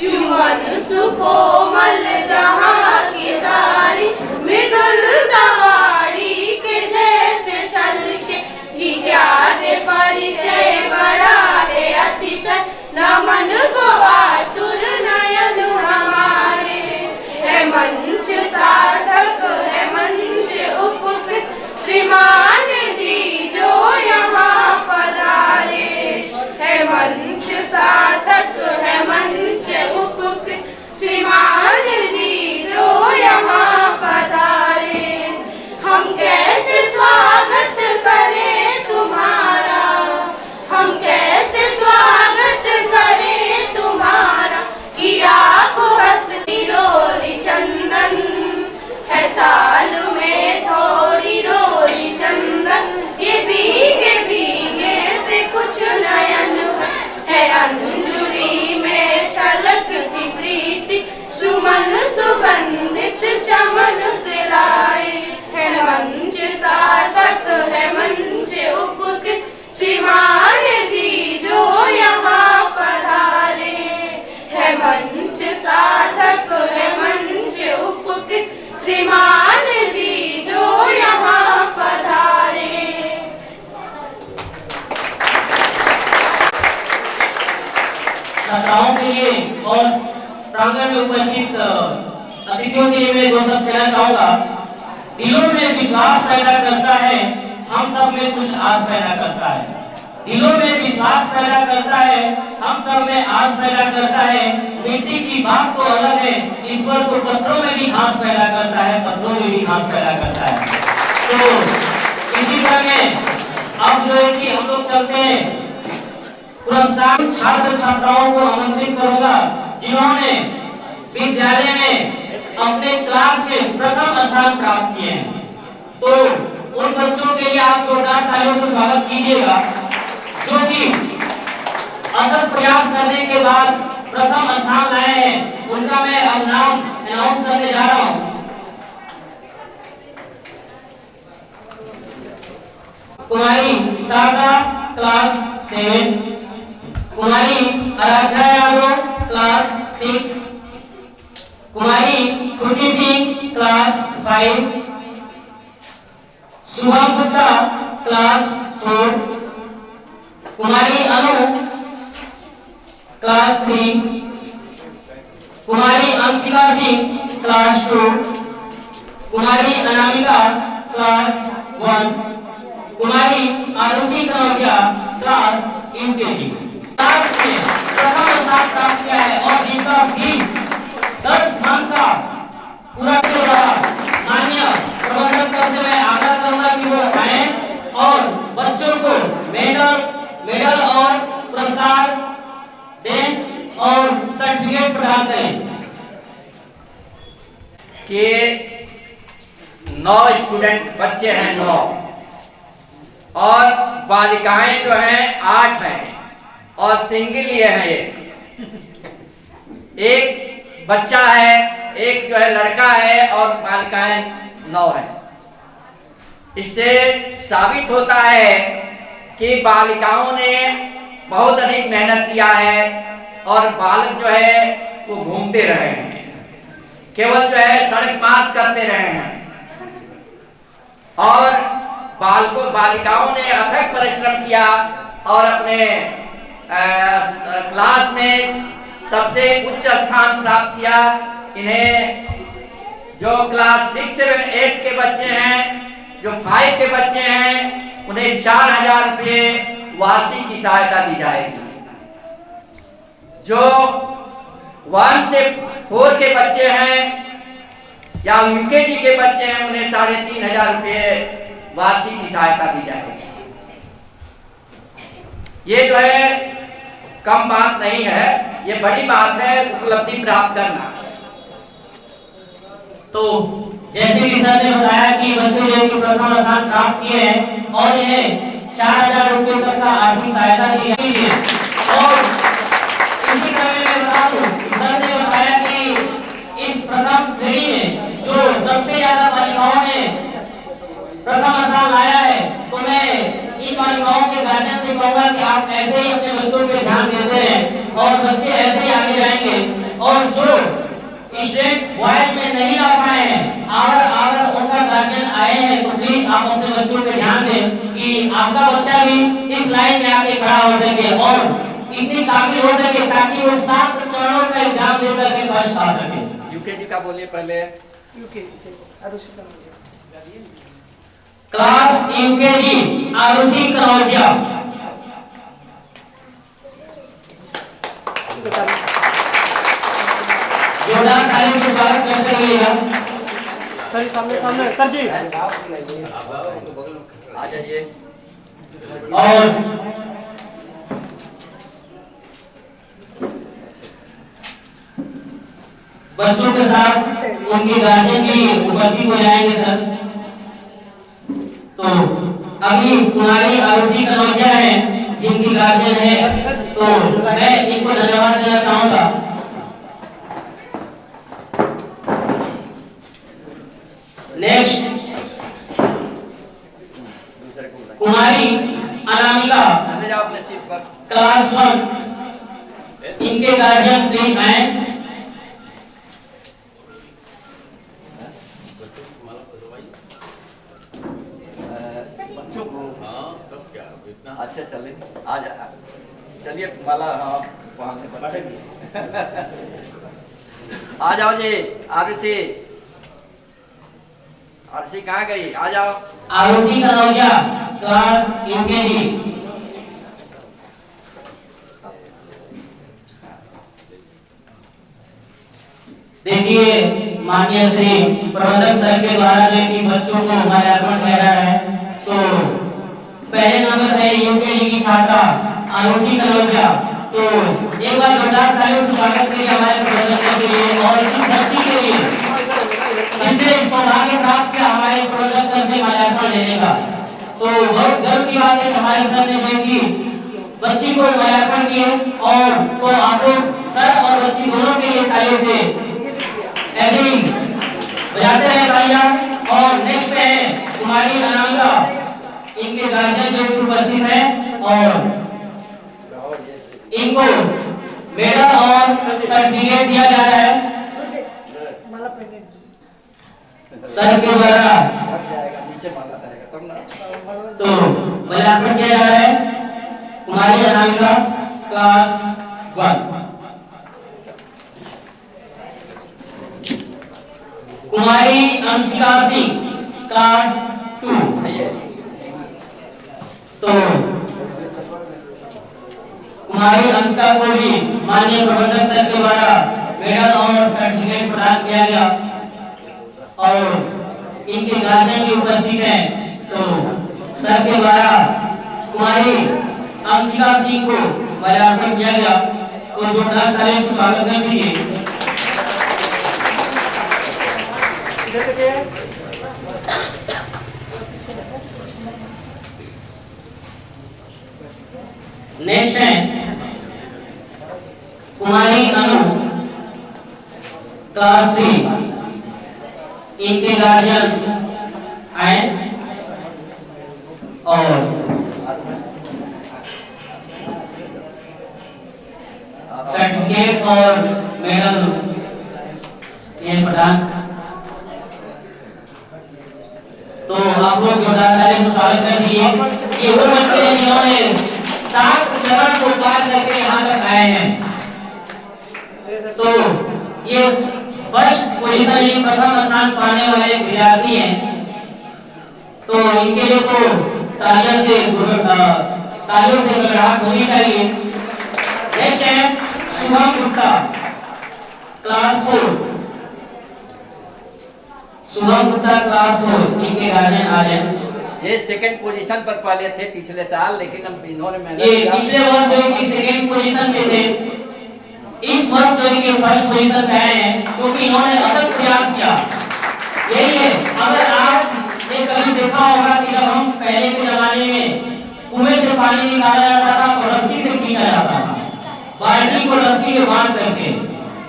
युवन सुकोमल जहाँ की सारी, मृदुल दवाड़ी के जैसे चल के ज्ञात परिचय बड़ा है अतिशय, नमन को आतुर नयन हमारे, है मंच सार्थक है मंच उपकृत, श्रीमान जी जो यहाँ पधारे, है मंच सार्थक है मंच उपकृत, श्रीमान जी जो यहाँ पधारे। हम कैसे स्वागत करें तुम्हारा, हम कैसे स्वागत करें तुम्हारा, कि आप हंसती रोली चंदन, है ताल में थोड़ी रोली चंदन, ये भीगे भीगे से कुछ नयन है अंजुली में छलकती प्रीति, सुमन सुगंधित चमन से लाए, है मंच सार्थक है मंच उपकृत, श्रीमान जी जो यहाँ पधारे, है मंच सार्थक है मंच उपकृत, श्रीमान जी जो यहाँ पधारे। छात्राओं के लिए और प्रांगण में उपस्थित अतिथियों के लिए मैं दो शब्द कहना चाहूंगा। दिलों में विश्वास पैदा करता है, हम सब में कुछ आस पैदा करता है। दिलों में विश्वास पैदा करता है, हम सब में आस पैदा करता है। मिट्टी की बात तो अलग है, ईश्वर तो पत्थरों में भी घास पैदा करता है, पत्थरों में भी घास पैदा करता है। तो इसी तरह में अब जो है कि हम लोग चलते हैं पुरस्कार छात्र छात्राओं को आमंत्रित करूंगा जिन्होंने विद्यालय में अपने क्लास में प्रथम स्थान प्राप्त किए हैं। तो उन बच्चों के लिए आप जोरदार तालियों से स्वागत कीजिएगा जो कि अथक प्रयास करने के बाद प्रथम स्थान लाए हैं। उनका मैं अब नाम अनाउंस करने जा रहा हूं। कुमारी शारदा क्लास 7, कुमारी आराध्या यादव क्लास 6, कुमारी खुशी सिंह क्लास 5, शुभम गुप्ता क्लास 4, कुमारी अनु क्लास 3, कुमारी अंशिका सिंह क्लास 2, कुमारी अनामिका क्लास 1, कुमारी Aarushi Kanaujia class UKG class में प्रथम स्थान प्राप्त किया है और जिसका फीस 10 माह का पूरा हो रहा। माननीय प्रबंधक सर से मैं आग्रह करूंगा कि वो आए और बच्चों को मेडल और पुरस्कार दें और सर्टिफिकेट प्रदान करें। कि 9 स्टूडेंट बच्चे हैं 9 और बालिकाएं जो हैं 8 हैं और सिंगल ये है। एक बच्चा है, एक जो है लड़का है और बालिकाएं 9 है। इससे साबित होता है कि बालिकाओं ने बहुत अधिक मेहनत किया है और बालक जो है वो घूमते रहे हैं, केवल जो है सड़क मार्च करते रहे हैं। और बालिकाओं ने अथक परिश्रम किया और अपने क्लास में सबसे उच्च स्थान प्राप्त किया। इन्हें जो क्लास 6, 7, 8 के बच्चे हैं, जो 5 के बच्चे हैं, उन्हें 4000 रुपये वार्षिक की सहायता दी जाएगी। जो 1 से 4 के बच्चे हैं या यूकेजी के बच्चे हैं, उन्हें 3500 रुपये वार्षिक की सहायता दी जाएगी। ये जो है कम बात नहीं है, ये बड़ी बात है उपलब्धि प्राप्त करना। तो जैसे कि सर ने बताया कि बच्चे जो प्रथम स्थान प्राप्त किए हैं और इन्हें 4000 रुपये तक का आर्थिक सहायता दी गई है। और इसी तरह मैं बता दूं, सर ने बताया कि इस प्रथम श्रेणी में जो सबसे ज्यादा बालिकाओं ने प्रथम स्थान लाया है, तो मैं इन बालिकाओं के गार्जियन से कहूंगा कि आप ऐसे ही अपने बच्चों पे ध्यान देते रहें और बच्चे ऐसे ही आगे जाएंगे। और जो स्टूडेंट्स बॉयज में नहीं आ पाए हैं, अगर उनका गार्जियन आए हैं तो प्लीज आप अपने बच्चों पे ध्यान दें कि आपका बच्चा भी इस लाइन में आके खड़ा हो सके और इतनी काबिल हो सके ताकि वो 7 चरणों का एग्जाम देकर के फर्स्ट आ सके। यूकेजी का बोलिए पहले। यूकेजी से आरुषि कनौजिया। Class UKG Aarushi Kanaujia. जोरदार ताली से स्वागत करते हुए सर सामने सामने सर जी आ जाइए। और बच्चों के साथ उनके गार्जियन भी उपस्थित हो जाएंगे सर। तो अभी कुमारी आरुषि कनौजिया है जिनकी गार्जियन है, तो मैं इनको धन्यवाद देना चाहूंगा। नेक्स्ट कुमारी अनामिका, चले जाओ अपने सीट पर। क्लास 1, इनके गार्जियन प्लीज आए। अच्छा चले आ जा, चलिए माला। हाँ आ जाओ जी। आरुषि, आरुषि कहाँ गई? आ जाओ। Aarushi Kanaujia class UKG. देखिए माननीय श्री प्रबंधक सर के द्वारा जो कि बच्चों को मूल्यांकन ठहरा है, तो पहले नंबर पे यूकेजी की छात्रा आरुषि कनौजिया। तो एक बार जोरदार तालियों से स्वागत कीजिए हमारे प्रबंधक के लिए और इस बच्ची के लिए जिसने सौभाग्य प्राप्त किया हमारे प्रबंधक सर से मूल्यांकन लेने का। तो बहुत गर्व की बात है कि हमारे सर ने जो कि बच्ची को मूल्यांकन किए। और तो आप लोग सर और बच्ची दोनों के लिए तालियों से ऐसे ही बजाते रहे तालियां। और नेक्स्ट पे है कुमारी अनामिका, इनके गार्जियन जो उपस्थित हैं और इनको मेडल और सर्टिफिकेट दिया जा रहा है माला पहने सर के द्वारा। नीचे माला रहेगा तब ना। तो मूल्यांकन किया जा रहा है कुमारी अनामिका क्लास 1, कुमारी अंशिका सिंह क्लास 2। तो कुमारी अंशिका को भी माननीय प्रबंधक सर के द्वारा मेडल और सर्टिफिकेट प्रदान किया गया और इनके गार्जियन भी उपस्थित हैं। तो सर के द्वारा कुमारी अंशिका सिंह को मूल्यांकन किया गया। तो जोरदार तालियों से स्वागत कर दीजिए। नेक्स्ट है कुमारी अनु क्लास 3, इनके गार्जियन आए और सर्टिफिकेट और मेडल ये प्रदान। तो आप लोग जोरदार तालियों से स्वागत कर दीजिए। ये वो बच्चे हैं जिन्होंने 7 चरण को पार करके यहाँ तक आए हैं। तो ये फर्स्ट पोजीशन यानी प्रथम स्थान पाने वाले विद्यार्थी हैं। तो इनके लिए तो तालियों से गड़गड़ाहट होनी चाहिए। नेक्स्ट है शुभम गुप्ता क्लास 4, शुभम गुप्ता क्लास 4, इनके गार्जियन आ जाए। ये सेकंड पोजीशन पर पहले थे पिछले साल, लेकिन अब इन्होंने ये पिछले वर्ष जो कि सेकंड पोजीशन पे थे, इस वर्ष जो कि फर्स्ट पोजीशन पे आए हैं क्योंकि इन्होंने अथक प्रयास किया। यही है, अगर आपने कभी देखा होगा कि जब हम पहले के जमाने में कुएं से पानी निकाला जाता था तो रस्सी से खींचा जाता था, बाल्टी को रस्सी में बांध करके।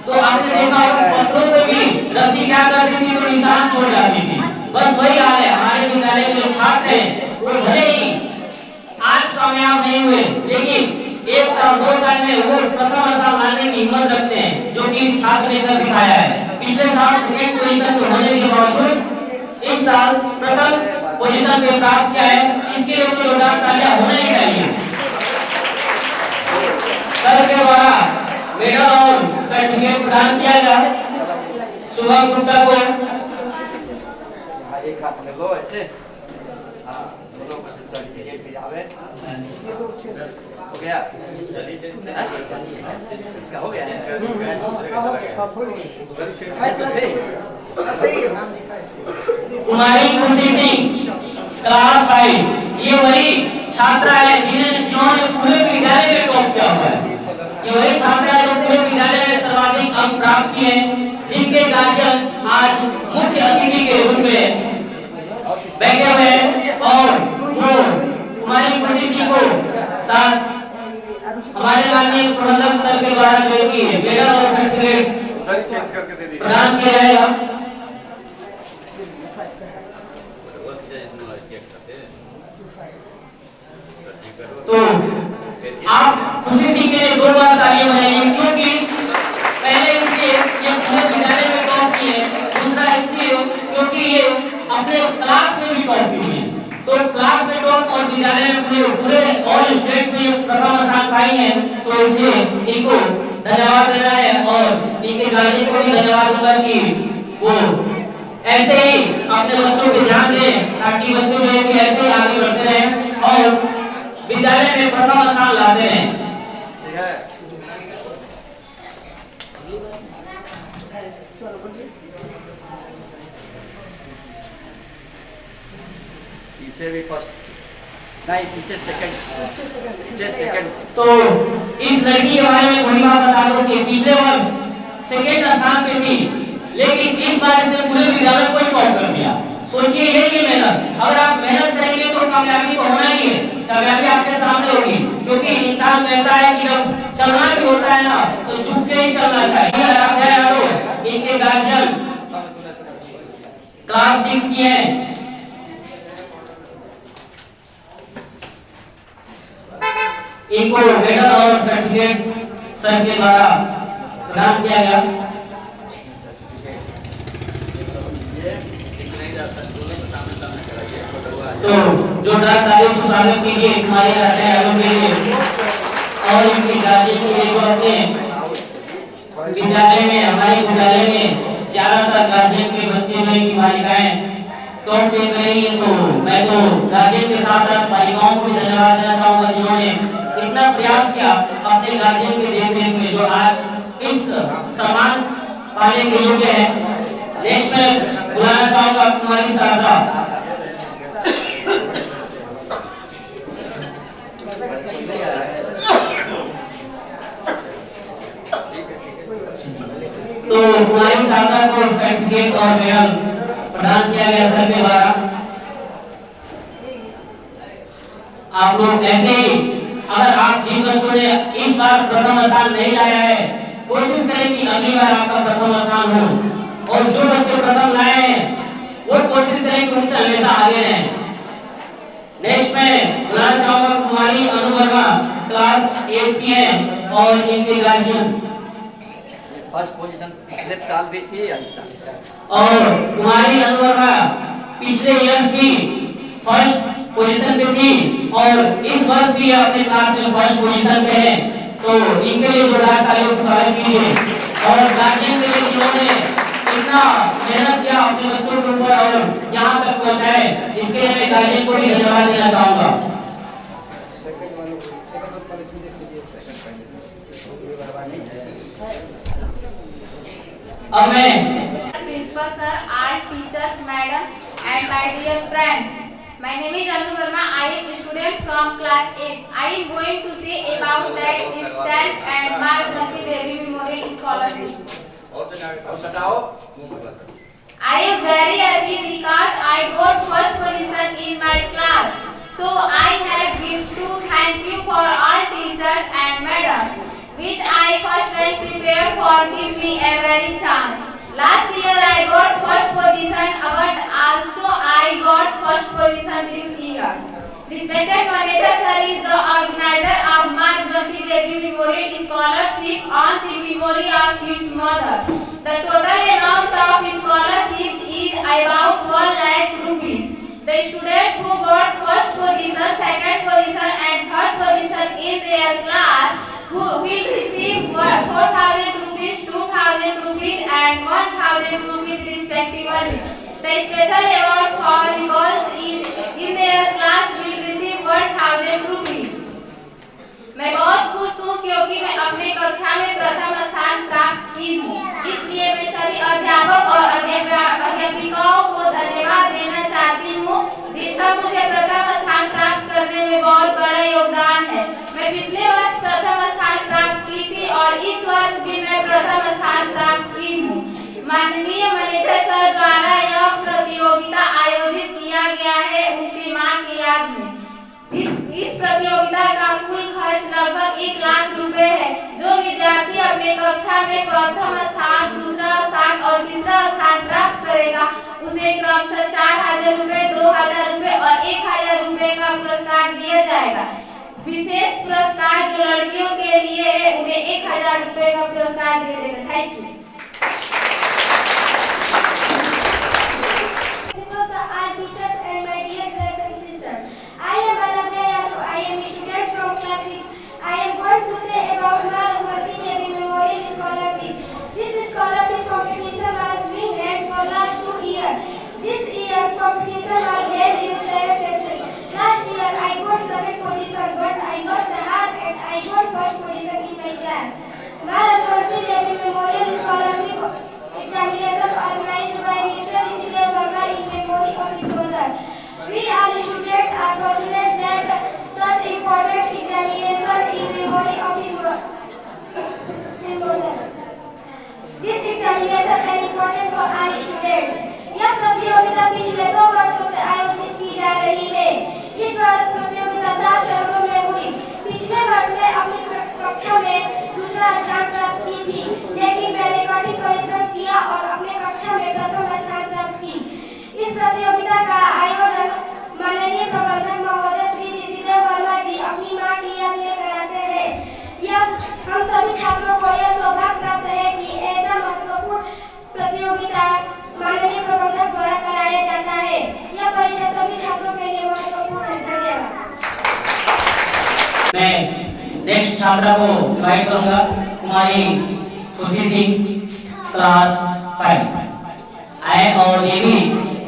तो आपने देखा होगा पत्थरों पे भी रस्सी क्या करती थी तो निशान छोड़ जाती थी। बस वही हाल है हमारे विद्यालय के छात्र हैं, वो भले ही कामयाब नहीं हुए, लेकिन 1 साल 2 साल में वो प्रथम स्थान लाने की हिम्मत रखते हैं, जो कि इस छात्र ने कर दिखाया है। पिछले साल सेकंड पोजीशन पे होने के बावजूद इस साल प्रथम पोजीशन पे प्राप्त किया है। इसके लिए तो जोरदार तालियां होना ही चाहिए। सर के द्वारा मेडल और सर्टिफिकेट प्रदान किया गया शुभम गुप्ता को। एक हाथ में लो ऐसे, हाँ दोनों को सर्टिफिकेट भी आवे। हो गया, इसका हो गया। कुमारी खुशी सिंह क्लास 5, ये वही छात्रा है जिन्होंने पूरे विद्यालय में टॉप किया हुआ है। ये वही छात्रा है जो पूरे विद्यालय में सर्वाधिक अंक प्राप्त किए हैं, जिनके गार्जियन आज मुख्य अतिथि के रूप में बैठे हुए हैं और वो कुमारी खुशी सिंह को साथ हमारे माननीय प्रबंधक सर के द्वारा जो कि मेडल और सर्टिफिकेट प्रदान किया जाएगा। तो आप खुशी सिंह के लिए 2 बार तालियां बजाइए, क्योंकि पहले इसलिए ये पूरे विद्यालय में टॉप किए, दूसरा इसलिए क्योंकि ये अपने क्लास में भी टॉप किए हैं। तो क्लास में टॉप और विद्यालय में पूरे ऑल स्टेट्स में ये प्रथम स्थान पाई हैं, तो इसलिए इनको धन्यवाद देना है और इनके गार्जियन को भी धन्यवाद दूंगा कि वो ऐसे ही अपने बच्चों पे ध्यान दें, ताकि बच्चों जो है कि ऐसे ही आगे बढ़ते रहें और विद्यालय में प्रथम स्थान लाते हैं। पीछे भी फर्स्ट नहीं, पीछे सेकंड। तो इस लड़की के बारे में थोड़ी बात बता दो कि पिछले वर्ष सेकंड स्थान पे थी, लेकिन इस बार इसने पूरे विद्यालय को ही टॉप कर दिया। सोचिए यही है मेहनत। अगर आप मेहनत करेंगे तो कामयाबी तो होना ही है, कामयाबी आपके सामने होगी, क्योंकि इंसान कहता है कि जब चलना भी होता है ना तो झुक के ही चलना चाहिए। आराध्या यादव, इनके गार्जियन क्लास 6 की है। इनको मेडल और सर्टिफिकेट सर के द्वारा प्रदान किया गया। तो जोरदार तालियों से स्वागत कीजिए हमारे आराध्या यादव के लिए और इनके गार्जियन के लिए, जो अपने विद्यालय में हमारे विद्यालय में ज्यादातर गार्जियन के बच्चे में की बालिकाएं टॉप पे करेंगी। तो मैं तो गार्जियन के साथ साथ बालिकाओं को भी धन्यवाद देना चाहूंगा, जिन्होंने इतना प्रयास किया अपने गार्जियन के देखरेख में, जो आज इस सम्मान पाने के योग्य है। नेक्स्ट में बुलाना चाहूंगा कुमारी शारदा। तो कुमारी शारदा को सर्टिफिकेट और मेडल प्रदान किया गया सर के द्वारा। आप लोग ऐसे ही, अगर आप जिन बच्चों ने इस बार प्रथम स्थान नहीं लाया है, कोशिश करें कि अगली बार आपका प्रथम स्थान हो, और जो बच्चे प्रथम लाए हैं वो कोशिश करें कि उनसे हमेशा आगे रहें। नेक्स्ट में बुलाना चाहूंगा कुमारी अनु वर्मा, क्लास 8 की है और इनके गार्जियन। फर्स्ट पोजीशन पिछले साल भी थी, और कुमारी अनु वर्मा पिछले ईयर्स भी फर्स्ट पोजीशन पे थी और इस वर्ष भी अपने क्लास में फर्स्ट पोजीशन पे है। तो इनके लिए जोरदार तालियों से स्वागत कीजिए। और गार्जियन के लिए जिन्होंने इतना मेहनत किया अपने बच्चों के ऊपर और यहाँ तक पहुँचाए, इसके लिए मैं गार्जियन को भी धन्यवाद देना चाहूँगा। अब मैं Principal sir, all teachers, madam, and my dear friends. My name is Anu Verma. I am a student from class 8. I am going to say about that itself and Mahatma Devi Memorial Scholarship. I am very happy because I got first position in my class. So I have give to thank you for all teachers and madams, which I first time prepare for give me a very chance. Last year I got first position, but also I got first position this year. Respected manager sir is the their class who will receive 4,000 rupees, 2,000 rupees and 1,000 rupees respectively. The special award for the girls is in their class will receive 1,000 rupees. मैं बहुत खुश हूँ क्योंकि मैं अपने कक्षा में प्रथम स्थान प्राप्त की हूँ। इसलिए मैं सभी अध्यापक और अध्यापिकाओं को धन्यवाद देना चाहती हूँ जिनका मुझे प्रथम स्थान प्राप्त करने में बहुत बड़ा योगदान है। मैं पिछले वर्ष प्रथम स्थान प्राप्त की थी और इस वर्ष भी मैं प्रथम स्थान प्राप्त की हूँ। माननीय मैनेजर सर द्वारा यह प्रतियोगिता आयोजित किया गया है उनकी मां की याद में। इस प्रतियोगिता का कुल खर्च लगभग 1 लाख रुपए है। जो विद्यार्थी अपने कक्षा में प्रथम स्थान, दूसरा स्थान और तीसरा स्थान प्राप्त करेगा उसे क्रमशः 4,000 रुपए, 2,000 रुपए और 1,000 रुपए का पुरस्कार दिया जाएगा। विशेष पुरस्कार जो लड़कियों के लिए है उन्हें 1,000 रुपए का पुरस्कार दिया जाएगा। Thank you. Teachers and my dear brothers and sisters, I am Anadya Yadav. I am a student from class 6. I am going to say about Saraswati Devi Memorial Scholarship. This scholarship competition was being held for last 2 years. This year competition was held in 7 phases. Last year I got 2nd position, but I worked hard and I got 1st position in my class. Saraswati Devi Memorial Scholarship examination organized by Mr. Rishidev Verma in memory of his mother. We all students are fortunate that such important examination in memory of his mother. This examination is important for all students. यह प्रतियोगिता पिछले 2 वर्षों से आयोजित की जा रही है। इस वर्ष प्रतियोगिता 7 चरणों में हुई। पिछले वर्ष में अपनी कक्षा में दूसरा स्थान प्राप्त की थी, लेकिन मैंने कठिन परिश्रम किया और अपने कक्षा में प्रथम स्थान प्राप्त की। इस प्रतियोगिता का आयोजन माननीय प्रबंधक महोदय श्री ऋषिदेव वर्मा जी अपनी मां की याद में कराते हैं। यह हम सभी छात्रों को यह सौभाग्य प्राप्त है कि ऐसा महत्वपूर्ण प्रतियोगिता माननीय प्रबंधक द्वारा कराया जाता है। यह परीक्षा सभी छात्रों के लिए महत्वपूर्ण है। धन्यवाद। मैं नेक्स्ट छात्रा को इनवाइट करूंगा, कुमारी खुशी सिंह, क्लास 5 आए और ये भी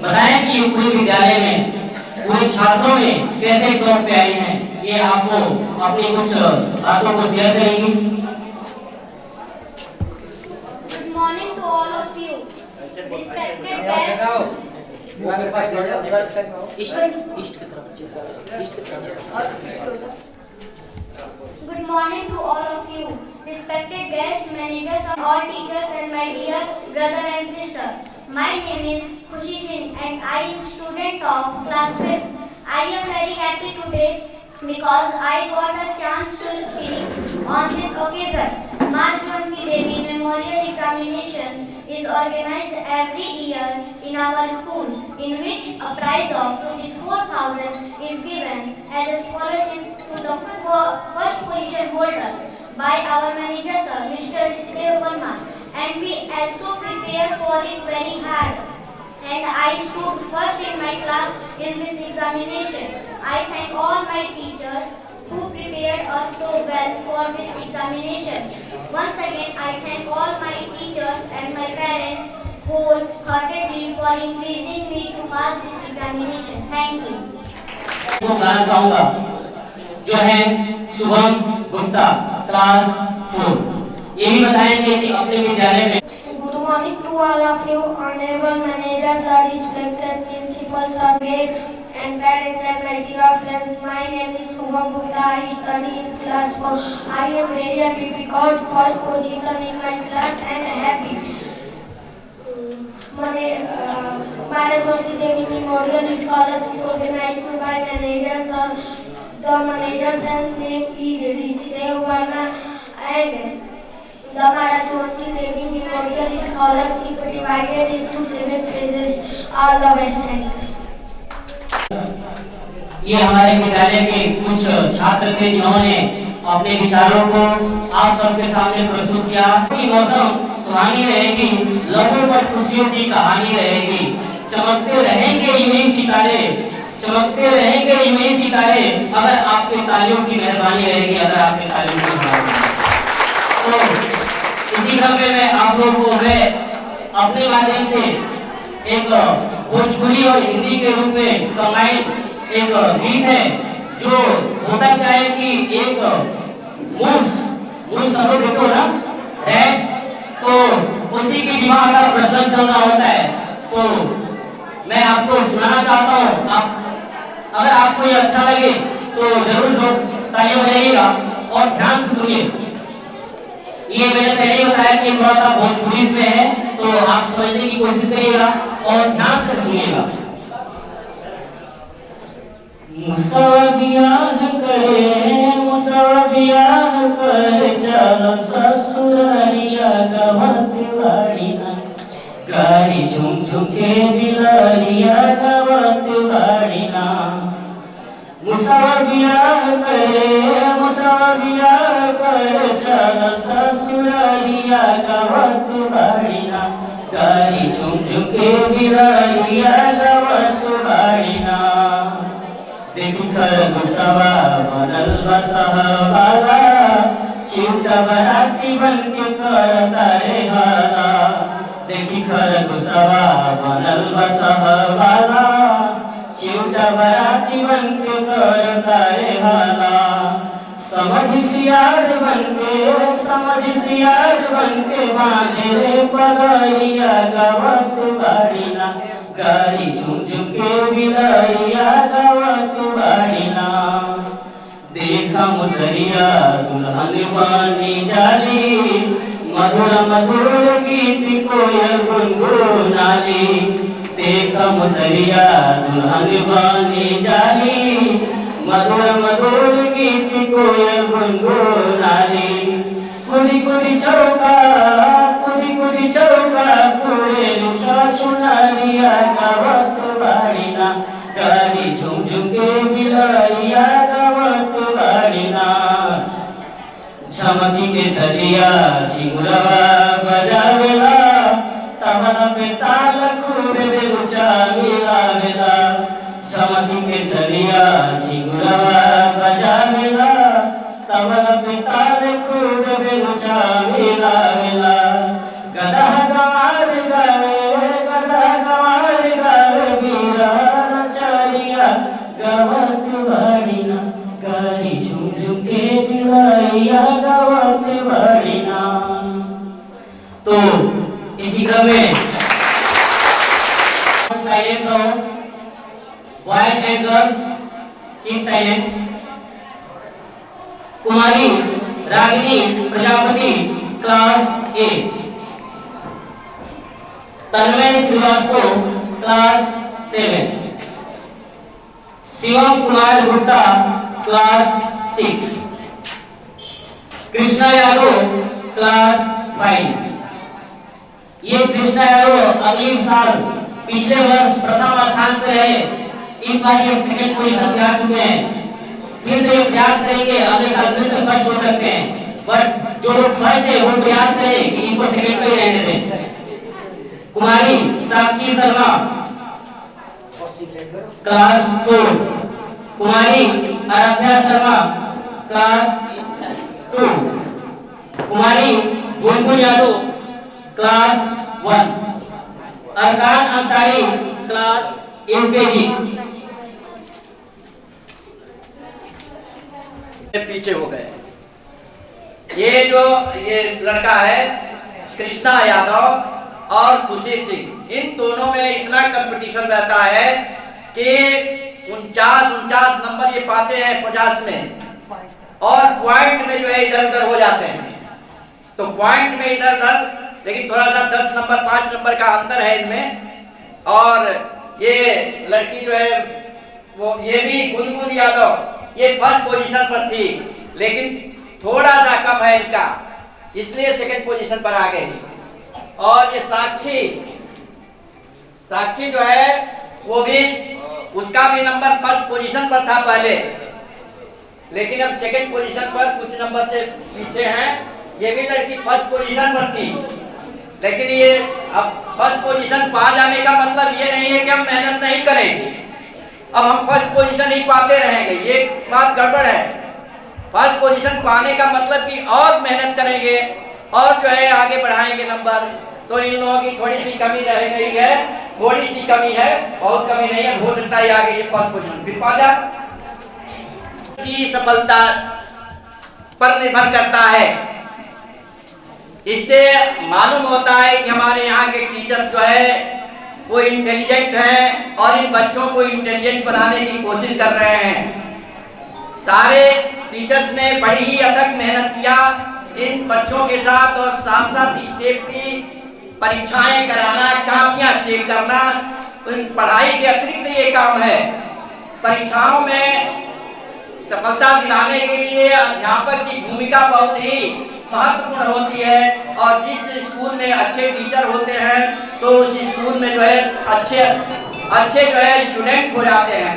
बताएं कि ये पूरे विद्यालय में पूरे छात्रों में कैसे टॉप पे आई हैं। ये आपको अपनी कुछ बातों को शेयर करेंगी। Good morning to all of you. Respected guests. Good morning to all of you. Respected guests, managers, all teachers and my dear brother and sister. My name is Khushi Singh and I am student of class 5th. I am very happy today because I got a chance to speak on this occasion. Saraswati Devi Memorial Examination is organized every year in our school, in which a prize of ₹4,000 is given as a scholarship to the first position holders by our manager sir, Mr. Rishidev Verma, and we also prepare for it very hard. And I stood first in my class in this examination. I thank all my teachers who prepared us so well for this examination. Once again, I thank all my teachers and my parents wholeheartedly for encouraging me to pass this examination. Thank you. तो बताना चाहूंगा जो है शुभम गुप्ता, क्लास 4। ये भी बताएंगे कि अपने विद्यालय में Good morning to all of you, honorable managers, sir, respected principals, sir, guests, and parents, and my dear friends. My name is Shubham Gupta. I study in class 4. I am very happy because first position in my class and happy. Saraswati Devi Memorial Scholarship organized by managers. The manager's name is Rishidev Verma, and the Saraswati Devi Memorial Scholarship divided into 7 phases. All the best. Thank you. ये हमारे विद्यालय के कुछ छात्र थे जिन्होंने अपने विचारों को आप सबके सामने प्रस्तुत किया। मौसम सुहानी रहेगी, लबों पर खुशियों की कहानी रहेगी, चमकते रहेंगे यूं ही सितारे, चमकते रहेंगे यूं ही सितारे अगर आपके तालियों की मेहरबानी रहेगी, अगर आपके तालियों की मेहरबानी। तो इसी क्रम में मैं आप लोगों को मैं अपने माध्यम से एक भोजपुरी और हिंदी के रूप में कंबाइंड एक गीत है, जो होता क्या है कि एक मूस सब लोग देखो ना है, तो उसी की दिमाग का प्रश्न चल रहा होता है। तो मैं आपको सुनाना चाहता हूँ, आप अगर आपको ये अच्छा लगे तो जरूर लोग तालियां बजाइएगा और ध्यान से सुनिए। ये मैंने पहले ही बताया कि थोड़ा सा भोजपुरी में है, तो आप समझने की कोशिश करिएगा और ध्यान से सुनिएगा। मुसवा बियाह कर चल ससुरालिया गवत वाड़िया, गाड़ी झुम झुके बिलालिया गवत वाड़िया। मुसवा बियाह कर चल ससुरालिया गवत वाड़िया, गाड़ी झुम झुके बिलालिया गवत वाड़िया। देखी खरगोशवा बनल बसहवाला, चिंता बराती बन के करता रे हाला। देखी खरगोशवा बनल बसहवाला, चिंता बराती बन के करता रे हाला। समझ सियार बन के बांधे रे पगड़िया गवत बाड़ीना, गाड़ी झुम झुम के बिलरिया गवत बाड़ीना। देखा मुसरिया दुल्हन बनी जाली, मधुर मधुर गीत कोयल गुनगुनाली। देखा मुसरिया दुल्हन बनी जाली, मधुर मधुर गीत कोयल गुनगुनाली। कुदी कुदी चौका पूरे लुचा सुनालिया गवत बाड़ीना, गाड़ी झुम झुम के बिलरिया गवत बाड़ीना। झमकी के चलिया झिंगुरवा बजावेला, तबला पे ताल खूब लुचा मिलावेला। झमकी के चलिया झिंगुरवा बजावेला, तबला पे ताल खूब लुचा मिलावेला। गदा गवार गावे बीरा नचारिया गवत बाड़ीना, गाड़ी झुम झुम के बिलरिया गवत बाड़ीना। तो इसी क्रम में साइलेंट रहो, boys and girls keep silent. Kumari Ragini Prajapati class A, Tanmay Srivastava class 7, Shivam Kumar Gupta class 6, Krishna Yadav class 5। ये कृष्णा यादव अगले साल पिछले वर्ष प्रथम स्थान पर रहे, इस बार ये सेकंड पोजीशन पे आ चुके हैं। फिर से प्रयास करेंगे, अगले साल फिर से फर्स्ट हो सकते हैं, बट जो लोग फर्स्ट है वो प्रयास करें कि इनको सेकंड पे रहने दें। कुमारी साक्षी शर्मा क्लास 4, कुमारी आराध्या शर्मा क्लास 2, कुमारी गुनगुन यादव क्लास 1, अरकान अंसारी क्लास एलकेजी। पीछे हो गए। ये लड़का है कृष्णा यादव और खुशी सिंह, इन दोनों में इतना कंपटीशन रहता है कि 49 नंबर ये पाते हैं 50 में, और पॉइंट में जो है इधर उधर हो जाते हैं। तो पॉइंट में इधर उधर, लेकिन थोड़ा सा 10 नंबर 5 नंबर का अंतर है इनमें। और ये लड़की जो है वो ये भी गुनगुन यादव, ये फर्स्ट पोजीशन पर थी, लेकिन थोड़ा सा कम है इनका, इसलिए सेकंड पोजीशन पर आ गई। और ये साक्षी जो है वो भी, उसका भी नंबर फर्स्ट पोजीशन पर था पहले, लेकिन अब सेकंड पोजीशन पर कुछ नंबर से पीछे हैं। ये भी लड़की फर्स्ट पोजीशन पर थी, लेकिन ये अब फर्स्ट पोजीशन पा जाने का मतलब ये नहीं है कि हम मेहनत नहीं करेंगे। अब हम फर्स्ट पोजीशन ही पाते रहेंगे, ये बात गड़बड़ है। फर्स्ट पोजीशन पाने का मतलब कि और मेहनत करेंगे और जो है आगे बढ़ाएंगे नंबर। तो इन लोगों की थोड़ी सी कमी रह गई है, थोड़ी सी कमी है, बहुत कमी नहीं है, हो सकता है आगे ये फर्स्ट पोजीशन फिर पा जाए। की सफलता पर निर्भर करता है। इससे मालूम होता है कि हमारे यहाँ के टीचर्स जो है वो इंटेलिजेंट हैं और इन बच्चों को इंटेलिजेंट बनाने की कोशिश कर रहे हैं। सारे टीचर्स ने बड़ी ही अथक मेहनत किया इन बच्चों के साथ, और साथ साथ स्टेट की परीक्षाएं कराना, कापियां चेक करना, पढ़ाई के अतिरिक्त ये काम है। परीक्षाओं में सफलता दिलाने के लिए अध्यापक की भूमिका बहुत ही महत्वपूर्ण होती है, और जिस स्कूल में अच्छे टीचर होते हैं तो उस स्कूल में जो है अच्छे जो है स्टूडेंट हो जाते हैं।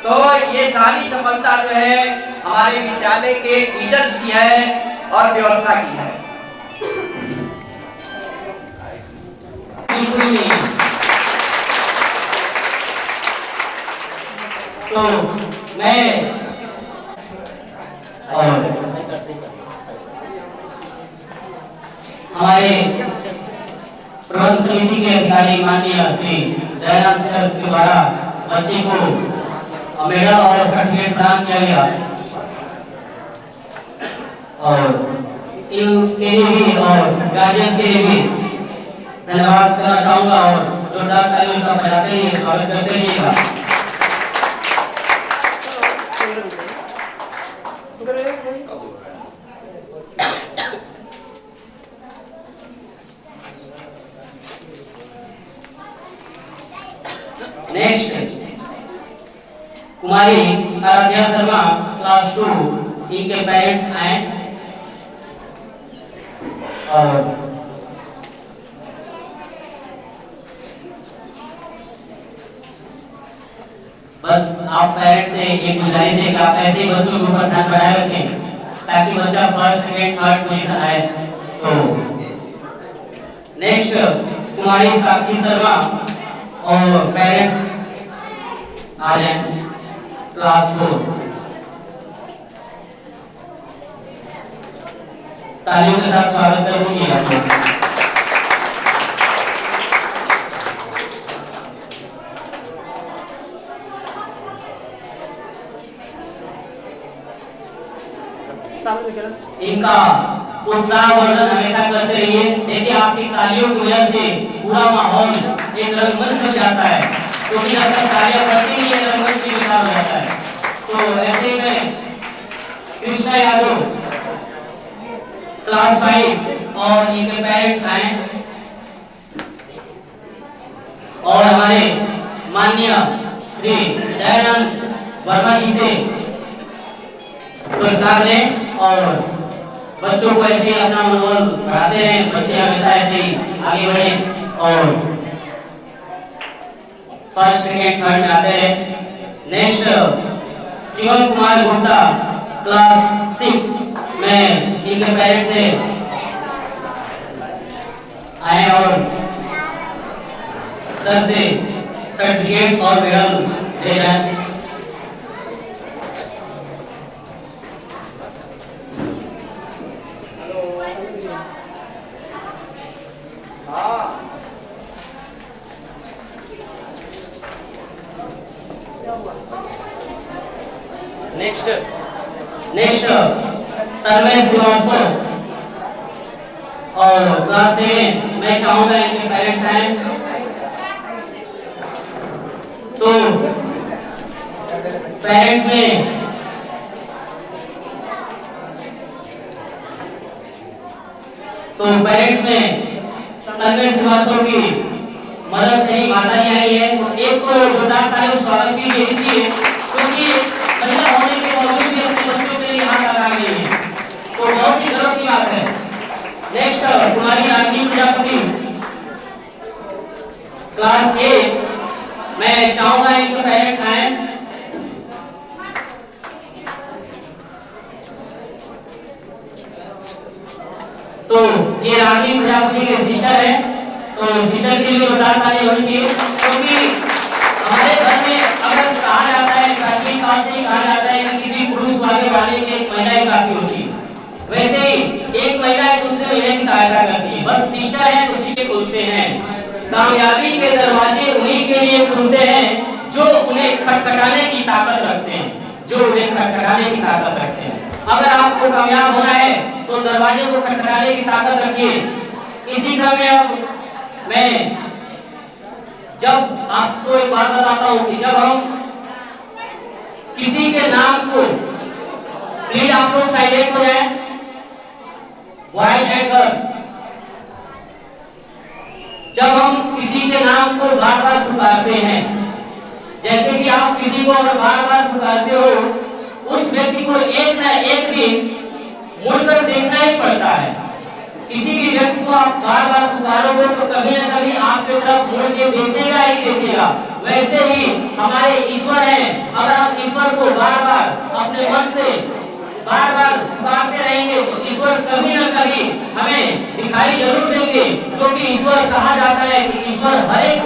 तो ये सारी सफलता जो है हमारे विद्यालय के टीचर्स की है और व्यवस्था की है। तो मैं और हमारे प्रबंध समिति के अधिकारी माननीय श्री दयानंद सर के द्वारा बच्चे को मेडल और सर्टिफिकेट प्रदान किया गया, और इनके लिए भी और गार्जियंस के लिए भी धन्यवाद करना चाहूंगा, और जोरदार तालियों से बजाते रहिए, स्वागत करते रहिएगा। नेक्स्ट कुमारी आराध्या शर्मा क्लास 2, इनके पेरेंट्स आए और बस आप पेरेंट्स से एक गुजारिश है कि आप ऐसे बच्चों के ऊपर ध्यान बनाए रखें ताकि बच्चा फर्स्ट, सेकंड, थर्ड पोजीशन आए। तो नेक्स्ट कुमारी साक्षी शर्मा और पेरेंट्स आ जाए क्लास 4। तालियों के साथ स्वागत करूंगी आपको। इनका उत्साह वर्धन हमेशा करते रहिए। देखिए आपकी तालियों की वजह से पूरा माहौल एक रंगमंच बन जाता है, क्योंकि जब तक तालियां पड़ती नहीं है रंगमंच भी विकास हो जाता है। तो ऐसे में कृष्णा यादव क्लास 5 और इनके पेरेंट्स आए और हमारे माननीय श्री दयानंद वर्मा जी से पुरस्कार लें और बच्चों को ऐसे ही अपना मनोबल बढ़ाते रहें, बच्चे हमेशा ऐसे ही आगे बढ़ें और फर्स्ट, सेकंड, थर्ड में आते रहें। नेक्स्ट शिवम कुमार गुप्ता क्लास 6 में इनके पेरेंट्स से आए और सर से सर्टिफिकेट और मेडल ले रहे हैं। नेक्स्ट तन्मय श्रीवास्तव और क्लास 7 मैं चाहूंगा इनके पेरेंट्स आए। तो पेरेंट्स में तन्मय श्रीवास्तव की मदद से ही माता जी आई है, तो एक को जोरदार तालियों से स्वागत कीजिए, इसलिए क्योंकि महिला होने के बावजूद भी अपने बच्चों के लिए हाथ लगा रही है, तो बहुत ही गर्व की बात है। नेक्स्ट कुमारी राजीव प्रजापति क्लास 8 मैं चाहूंगा इनके पेरेंट्स आए। तो ये राजीव प्रजापति के सिस्टर है, तो सिस्टर के लिए जोरदार ताली होनी चाहिए, क्योंकि हमारे घर में अगर कामयाबी के दरवाजे उन्हीं के लिए खुलते हैं जो उन्हें खटखटाने की ताकत रखते हैं, जो उन्हें खटखटाने की ताकत रखते हैं। अगर आपको कामयाब होना है तो दरवाजे को खटखटाने की ताकत रखिए। इसी क्रम में अब मैं जब आपको एक बात बताता हूं कि जब हम किसी के नाम को, प्लीज आप लोग साइलेंट हो जाए, बॉयज एंड गर्ल्स, जब हम किसी के नाम को बार बार पुकारते हैं, जैसे कि आप किसी को अगर बार बार पुकारते हो, उस व्यक्ति को एक न एक दिन मुड़कर देखना ही पड़ता है। किसी भी व्यक्ति को आप बार बार पुकारोगे तो कभी न कभी आपकी तरफ मुड़ के देखेगा ही देखेगा। वैसे ही हमारे ईश्वर हैं, अगर हम ईश्वर को बार बार अपने मन से बार बार पुकारते रहेंगे तो ईश्वर कभी न कभी हमें दिखाई जरूर देंगे, क्योंकि ईश्वर कहा जाता है कि ईश्वर हर एक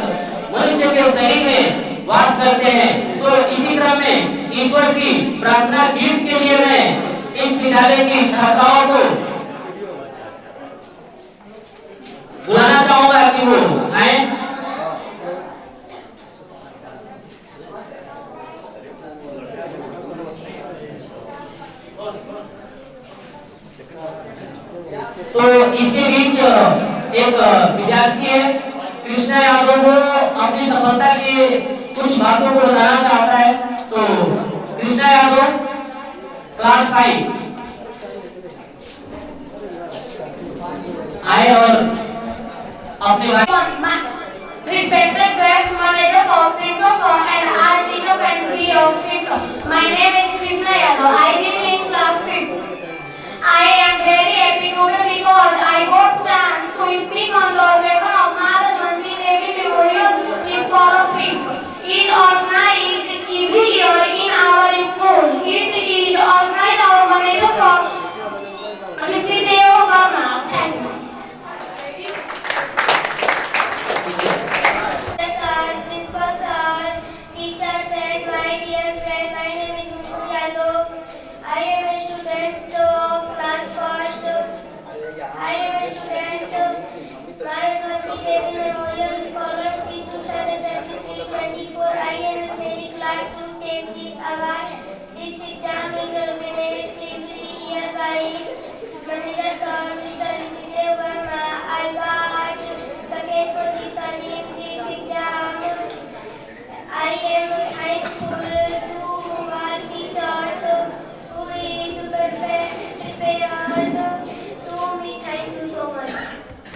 मनुष्य के शरीर में वास करते हैं। तो इसी क्रम में ईश्वर की प्रार्थना गीत के लिए मैं इस विद्यालय की छात्राओं को बुलाना चाहूंगा कि वो आए। तो इसके बीच एक विद्यार्थी है कृष्णा यादव, वो अपनी सफलता की कुछ बातों को बताना चाहता है। तो कृष्णा यादव क्लास 5 आए और अपने Respected guest, managers of principal and our teacher friendly officer. My name is Krishna Yadav. I live in class 5. I am very happy today because I got chance to speak on the occasion of Mother Janti Devi Memorial Scholarship. It is organized every year in our school. It is organized our managers of Rishidev Gama. Thank you.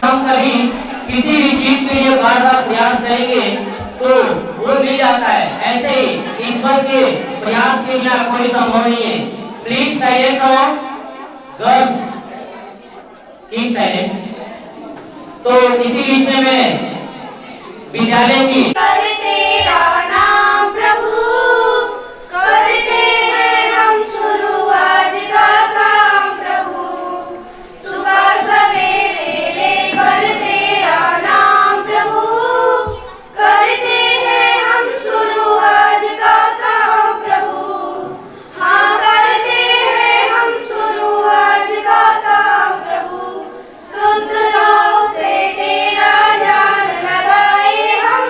हम कभी किसी भी चीज के लिए बार बार प्रयास करेंगे तो वो मिल जाता है। ऐसे ही ईश्वर के प्रयास के बिना कोई संभव नहीं है। प्लीज साइलेंट रहो गर्ल्स, कीप साइलेंट। तो इसी बीच में मैं विद्यालय की तेरा नाम प्रभु करते हैं हम शुरू आज का काम प्रभु, सुबह सवेरे लेकर तेरा नाम प्रभु करते हैं हम शुरू आज का काम प्रभु, हाँ करते हैं हम शुरू आज का काम प्रभु, शुद्ध राह से तेरा ध्यान लगाए हम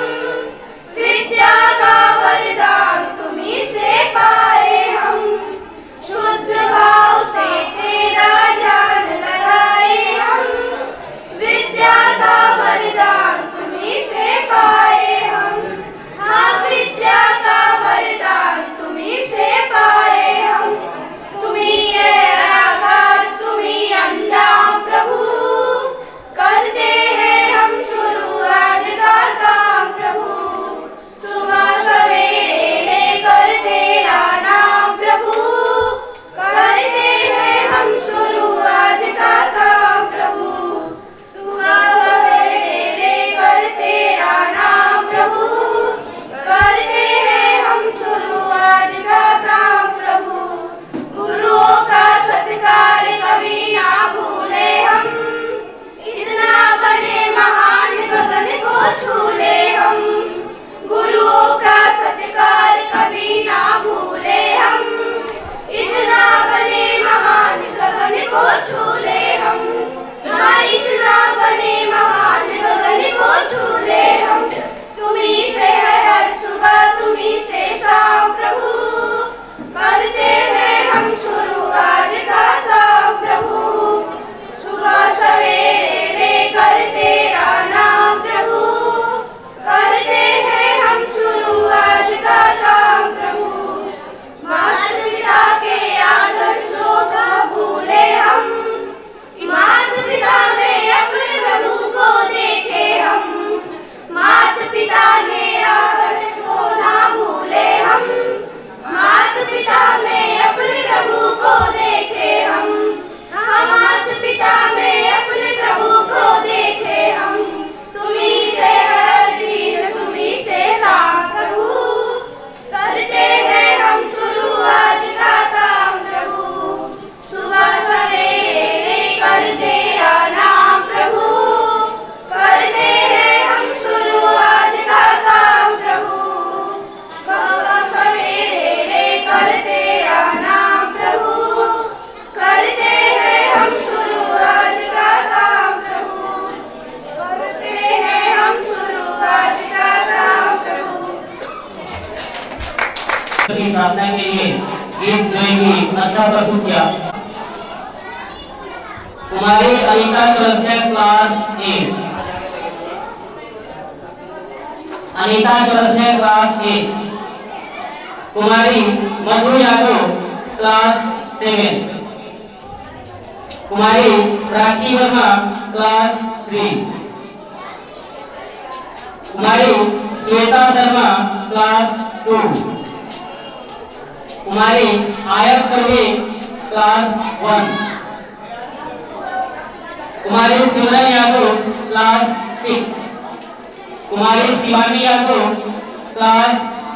प्रार्थना के लिए गीत गाएंगी। अच्छा प्रस्तुत किया। कुमारी अनिता चौरसिया क्लास 8, अनिता चौरसिया क्लास 8, कुमारी मधु यादव क्लास 7, कुमारी प्राची वर्मा क्लास 3, कुमारी श्वेता शर्मा क्लास 2, कुमारी आयत कवि क्लास 1, कुमारी सिमरन यादव क्लास 6, कुमारी शिवानी यादव क्लास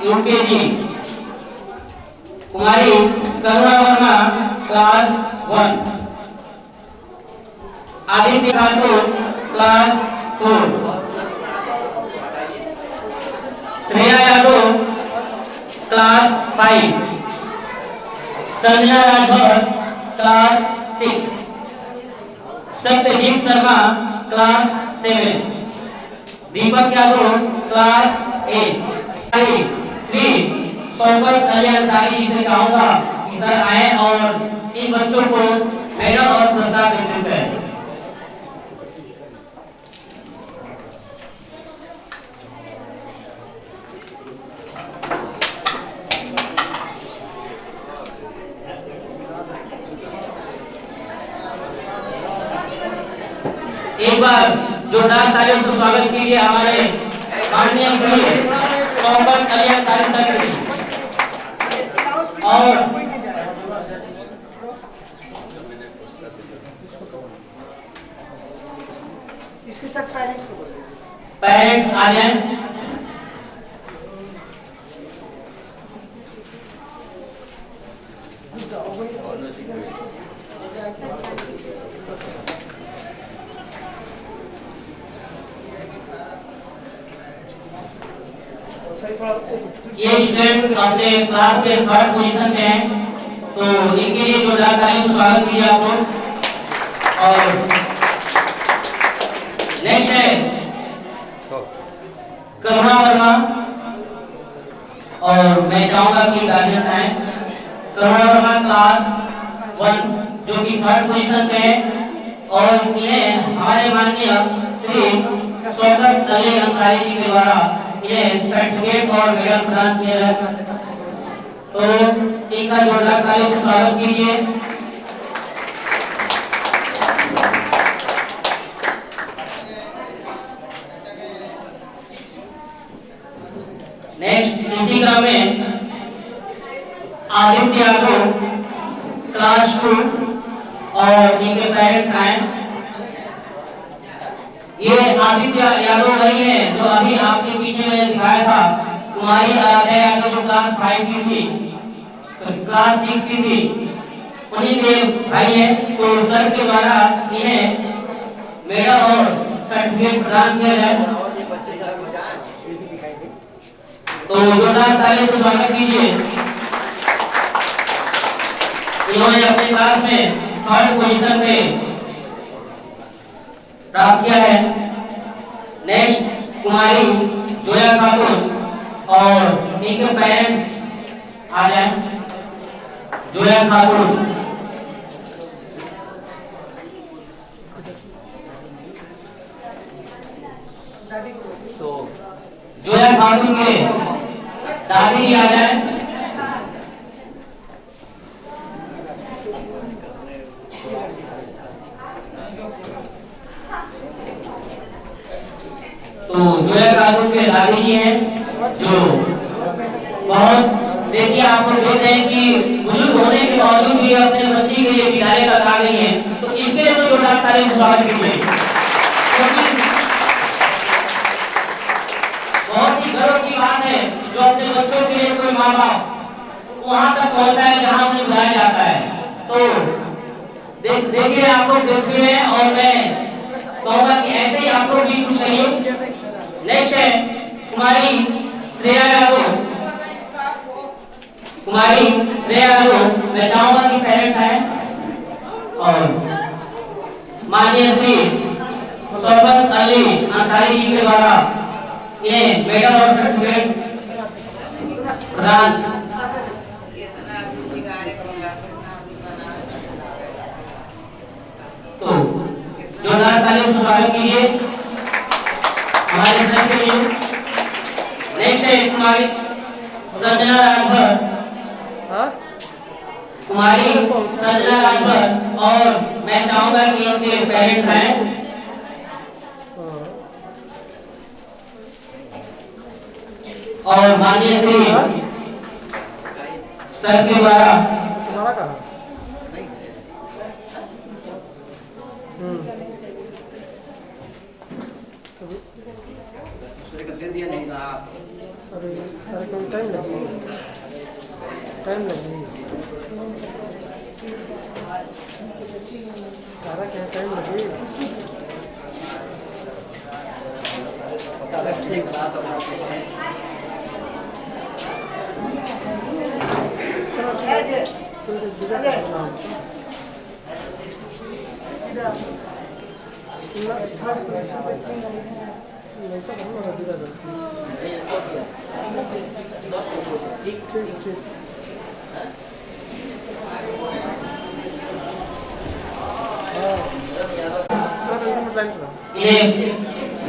यूकेजी, कुमारी करुणा वर्मा क्लास 1, आदित्य खातून class 4, Shreya Yadav class 5, Sanjana Rathore class 6, Satyajit Sharma class 7, Deepak Yadav class 8। Shri Shaukat Ali Ansari ji से चाहूंगा कि सर आए और इन बच्चों को मेडल और पुरस्कार वितरित करें। एक बार जोरदार तालियों से स्वागत कीजिए हमारे माननीय श्री शौकत अली अंसारी सर की। और इसके साथ पेरेंट्स को बोलिए। पेरेंट्स आ जाएं। ये स्टूडेंट्स अपने क्लास में थर्ड पोजीशन पे हैं, तो इनके लिए जोरदार तालियों से स्वागत कीजिए आप लोग। और नेक्स्ट है करुणा वर्मा, और मैं चाहूंगा कि गार्जियंस आए। करुणा वर्मा क्लास 1 जो कि थर्ड पोजीशन पे है, और इन्हें हमारे माननीय श्री शौकत अली अंसारी जी के द्वारा इन्हें सर्टिफिकेट और मेडल प्रदान किया है। तो इनका जोरदार तालियों से स्वागत कीजिए। नेक्स्ट इसी क्रम में आदित्य यादव क्लास 2 और इनके पेरेंट्स आए। ये आदित्य यादव वही है जो अभी आपके पीछे मैंने दिखाया था। कुमारी आराध्या यादव जो क्लास 5 की थी, क्लास 6 की थी, उन्हीं के भाई हैं। तो सर के द्वारा इन्हें मेडल और सर्टिफिकेट प्रदान किया जाए। तो जोरदार तालियों से स्वागत कीजिए। इन्होंने अपने क्लास में थर्ड पोजीशन पे प्राप्त किया है। नेक्स्ट कुमारी जोया खातून और इनके पेरेंट्स आ जाएं। जोया खातून, तो जोया खातून के दादी जी आ जाएं। तो जोया खातून के दादी जी हैं जो बहुत, देखिए आप लोग देख रहे हैं कि बुजुर्ग होने के बावजूद भी अपने बच्ची के लिए विद्यालय तक आ गई हैं। तो इसके लिए तो जोरदार तालियों से स्वागत कीजिए। बहुत ही गर्व की बात है जो अपने बच्चों के लिए कोई माँ बाप वहाँ तक पहुँचता है जहाँ उन्हें बुलाया जाता है। तो देखिए आप लोग देखते हैं, और मैं कहूँगा कि ऐसे ही आप लोग भी कुछ करिए। नेक्स्ट है कुमारी श्रेया यादव। कुमारी श्रेया यादव, मैं चाहूंगा कि पेरेंट्स आए और माननीय श्री शौकत अली अंसारी जी के द्वारा इन्हें मेडल और सर्टिफिकेट प्रदान स्वागत कीजिए हमारे सर के लिए। नेक्स्ट है कुमारी संजना राजभर, कुमारी संजना राजभर, और मैं चाहूंगा कि इनके पेरेंट्स आए। और माननीय श्री सर के द्वारा तुम्हारा कहाँ? अरे सारे को टाइम लगेगा, सारा क्या टाइम लगेगा?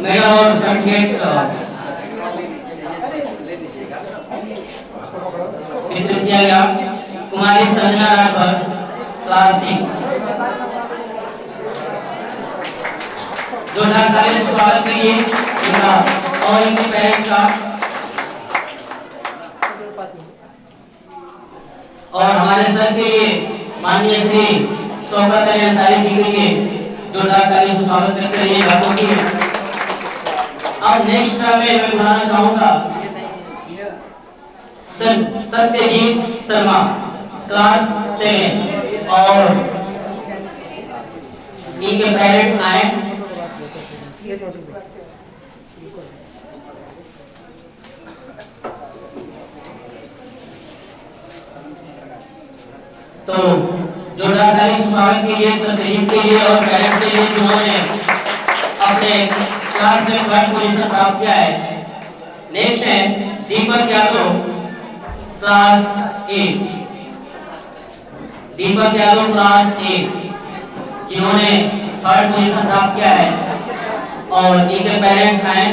मेडल और सर्टिफिकेट वितरित किया गया। कुमारी संजना राजभर, क्लास 6। जोरदार ताली से स्वागत कीजिए इनका और इनके पेरेंट्स का। और हमारे सर के लिए माननीय श्री शौकत अली अंसारी जी के लिए जोरदार ताली से स्वागत करते रहिएगा। अब नेक्स्ट क्रम में मैं बुलाना चाहूंगा सत्यजीत शर्मा, क्लास 7, और इनके पेरेंट्स आए। तो जोरदार ताली से स्वागत कीजिए सत्यजीत के लिए और पेरेंट्स के लिए जिन्होंने अपने क्लास में फर्स्ट पोजीशन प्राप्त किया है। नेक्स्ट है दीपक यादव, क्लास 8। दीपक यादव क्लास 8 जिन्होंने थर्ड पोजीशन प्राप्त किया है और इनके पेरेंट्स आए।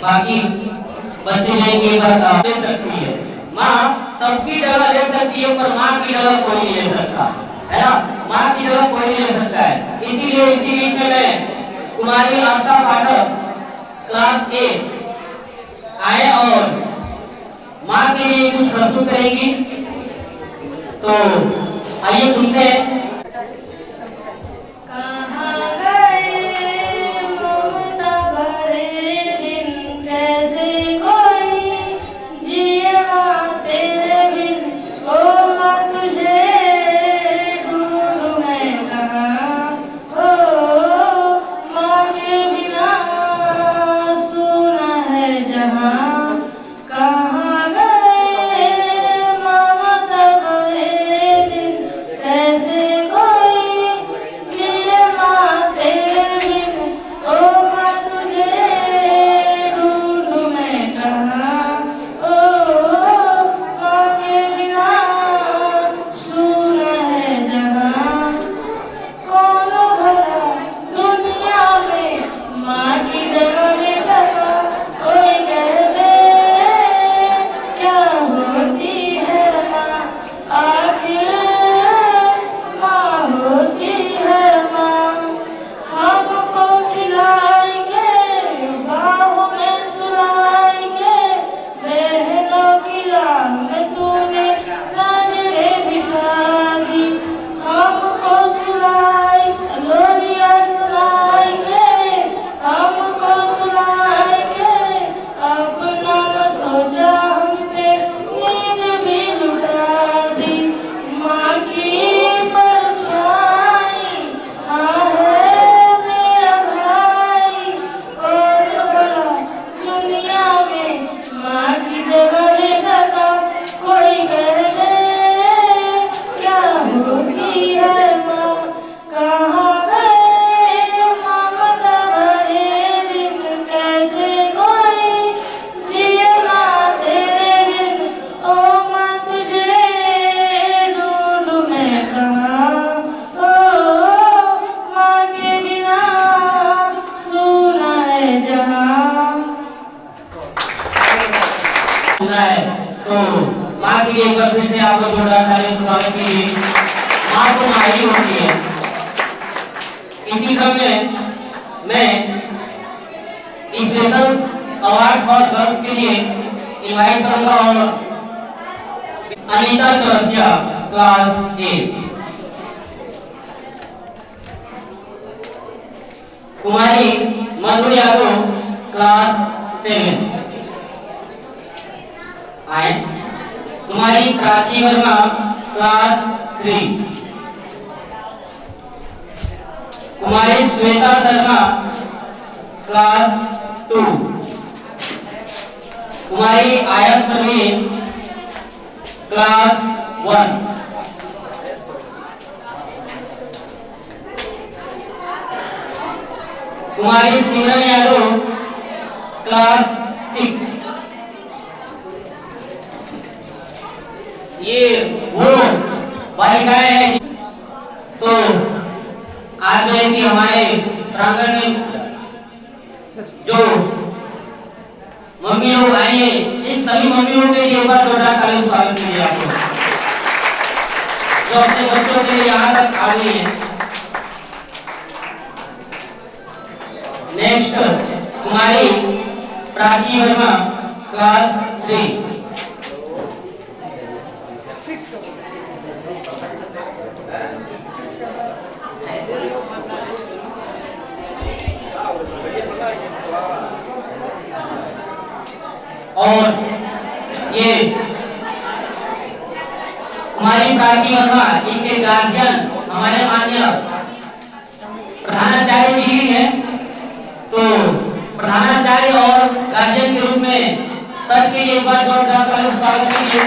बाकी बच्चे लेंगे ले सकती है माँ, सबकी जगह ले सकती है पर माँ की जगह कोई नहीं ले सकता है ना, माँ की जगह कोई नहीं ले सकता है। इसीलिए इसी बीच में मैं कुमारी आस्था पाठक क्लास 8 आए और माँ के लिए कुछ प्रस्तुत करेंगी। तो आइए सुनते हैं। कैसे रहा है, तो माँ की एक बार फिर से आप लोग जोरदार तालियों से स्वागत कीजिए। माँ तो माँ ही होती है। इसी क्रम में मैं स्पेशल अवार्ड फॉर गर्ल्स के लिए इनवाइट करूंगा और अनीता चौरसिया क्लास 8, कुमारी मधुर यादव क्लास 7, कुमारी प्राची वर्मा क्लास 3, कुमारी श्वेता शर्मा क्लास 2, कुमारी आयत परवीन क्लास 1, कुमारी सिमरन यादव क्लास 6। ये वो बालिकाएं हैं। तो आज जो है कि हमारे प्रांगण में जो मम्मी लोग आए हैं, इन सभी मम्मियों के लिए एक बार जोरदार तालियों से स्वागत कीजिए आप लोग, जो अपने बच्चों के लिए यहाँ तक आ गई हैं। नेक्स्ट कुमारी प्राची वर्मा क्लास 3, और ये हमारी प्राची वर्मा, इनके गार्जियन हमारे माननीय प्रधानाचार्य जी हैं। तो प्रधानाचार्य और गार्जियन के रूप में सर के लिए एक बार जोरदार स्वागत कीजिए।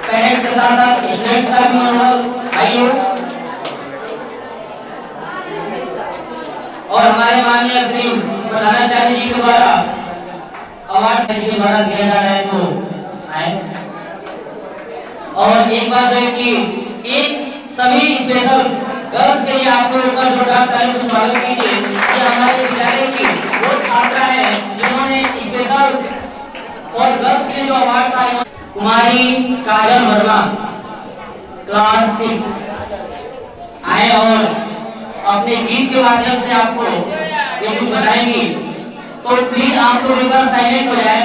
पेरेंट्स के साथ साथ स्टूडेंट्स का भी मनोबल आइए। और हमारे माननीय श्री प्रधानाचार्य जी के द्वारा अवार्ड के द्वारा दिया जा रहा है, तो आए। और एक बात है कि एक सभी स्पेशल गर्ल्स के लिए आप लोग ऊपर जोरदार तालियों से स्वागत कीजिए। ये हमारे विद्यालय की वो छात्रा है जिन्होंने स्पेशल और गर्ल्स के लिए जो अवार्ड था। कुमारी काजल वर्मा क्लास 6 आए और अपने गीत के माध्यम से आपको ये कुछ बताएंगी। तो प्लीज आप लोग एक बार साइलेंट हो जाए।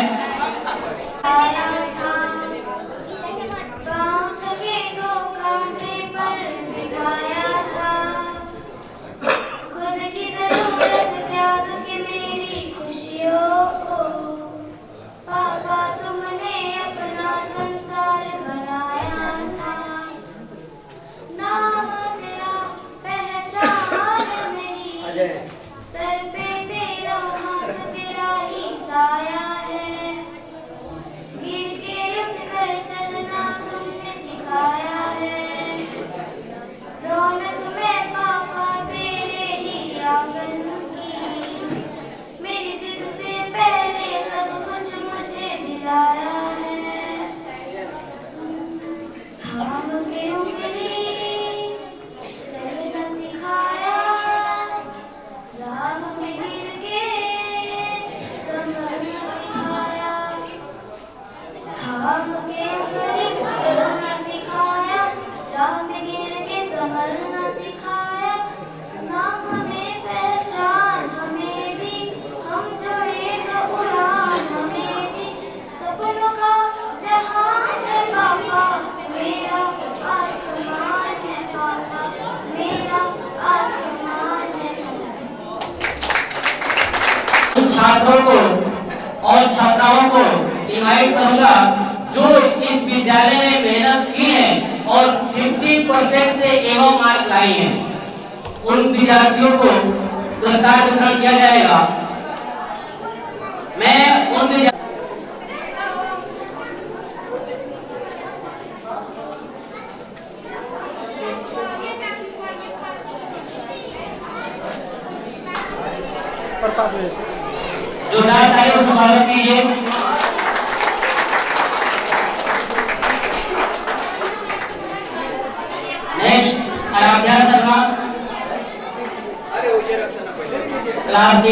सर पे तेरा हाथ तेरा ही साया है, गिर के उठ कर चलना तुमने सिखाया है, रौनक में पापा तेरे ही आंगन की, मेरी जिद से पहले सब कुछ मुझे दिलाया है, थाम के उंगली चलना सिखाया, राह में गिर के संभलना सिखाया, थाम के उंगली चलना सिखाया, राह में गिर के संभलना सिखाया, नाम हमें पहचान हमें दी, हम जुड़े तो उड़ान हमें दी, सपनों का जहान है पापा, मेरा आसमान है पापा, मेरा आसमान है। छात्रों को और छात्राओं को इनवाइट करूंगा जो इस विद्यालय में मेहनत की है और 50% से एवं मार्क लाई हैं। उन विद्यार्थियों को पुरस्कार वितरण किया जाएगा। मैं उन जोरदार तालियों से स्वागत कीजिए। क्लास 6।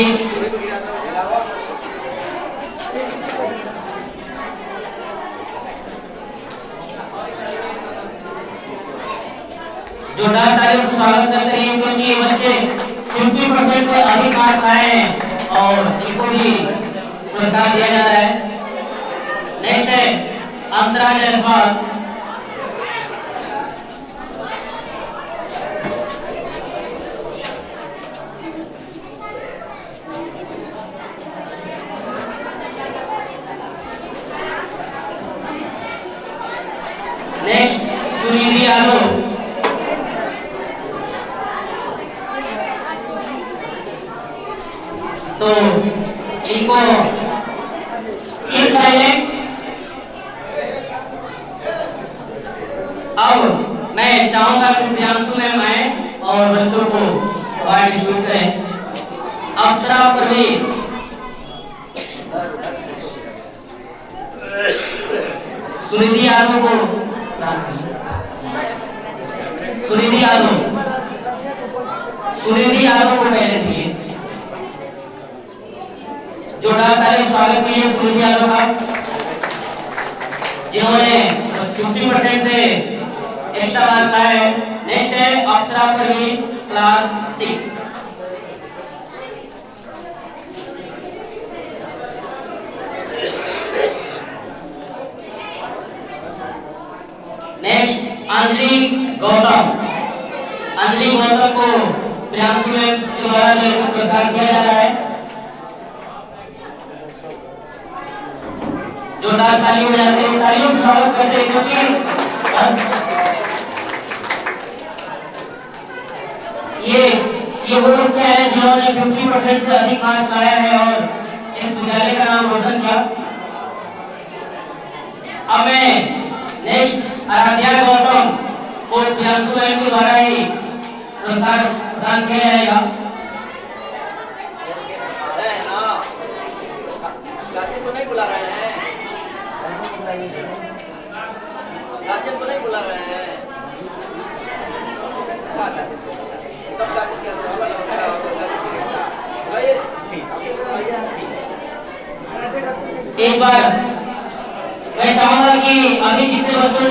जोरदार तालियों से स्वागत करते रहिए क्योंकि ये बच्चे 50% से अधिक मार्क आए हैं और इनको भी पुरस्कार दिया जा रहा है। नेक्स्ट है अंतरा जायसवाल। नेक्स्ट सुनिधि यादव। तो इनको अब मैं चाहूंगा कि प्रियांशु मैम आए और बच्चों को अवार्ड डिस्ट्रीब्यूट करें। अप्सरा परवीन, सुनिधि यादव को, सुनिधि यादव को पहले दिए। जोरदार तालियों से स्वागत कीजिए सुनिधि यादव का, जिन्होंने 50% से एक्स्ट्रा मार्क लाए हैं। नेक्स्ट है अप्सरा परवीन, क्लास 6। नेक्स्ट अंजलि गौतम। अंजलि गौतम को प्रियांशु मैम के द्वारा जो पुरस्कार दिया जा रहा है। जोरदार तालियों बजाते हैं, तालियों से स्वागत करते हैं क्योंकि ये वो बच्चे हैं जिन्होंने 50% से अधिक मार्क लाया है और इस विद्यालय का नाम रोशन किया। अब मैं नेक्स्ट आराध्या गौतम को प्रियांशु मैम के द्वारा ही पुरस्कार प्रदान किया जाएगा। गार्जियन को नहीं बुला रहे हैं, गार्जियन को नहीं बुला रहे हैं। एक बार मैं चाहूंगा कि अभी जितने बच्चों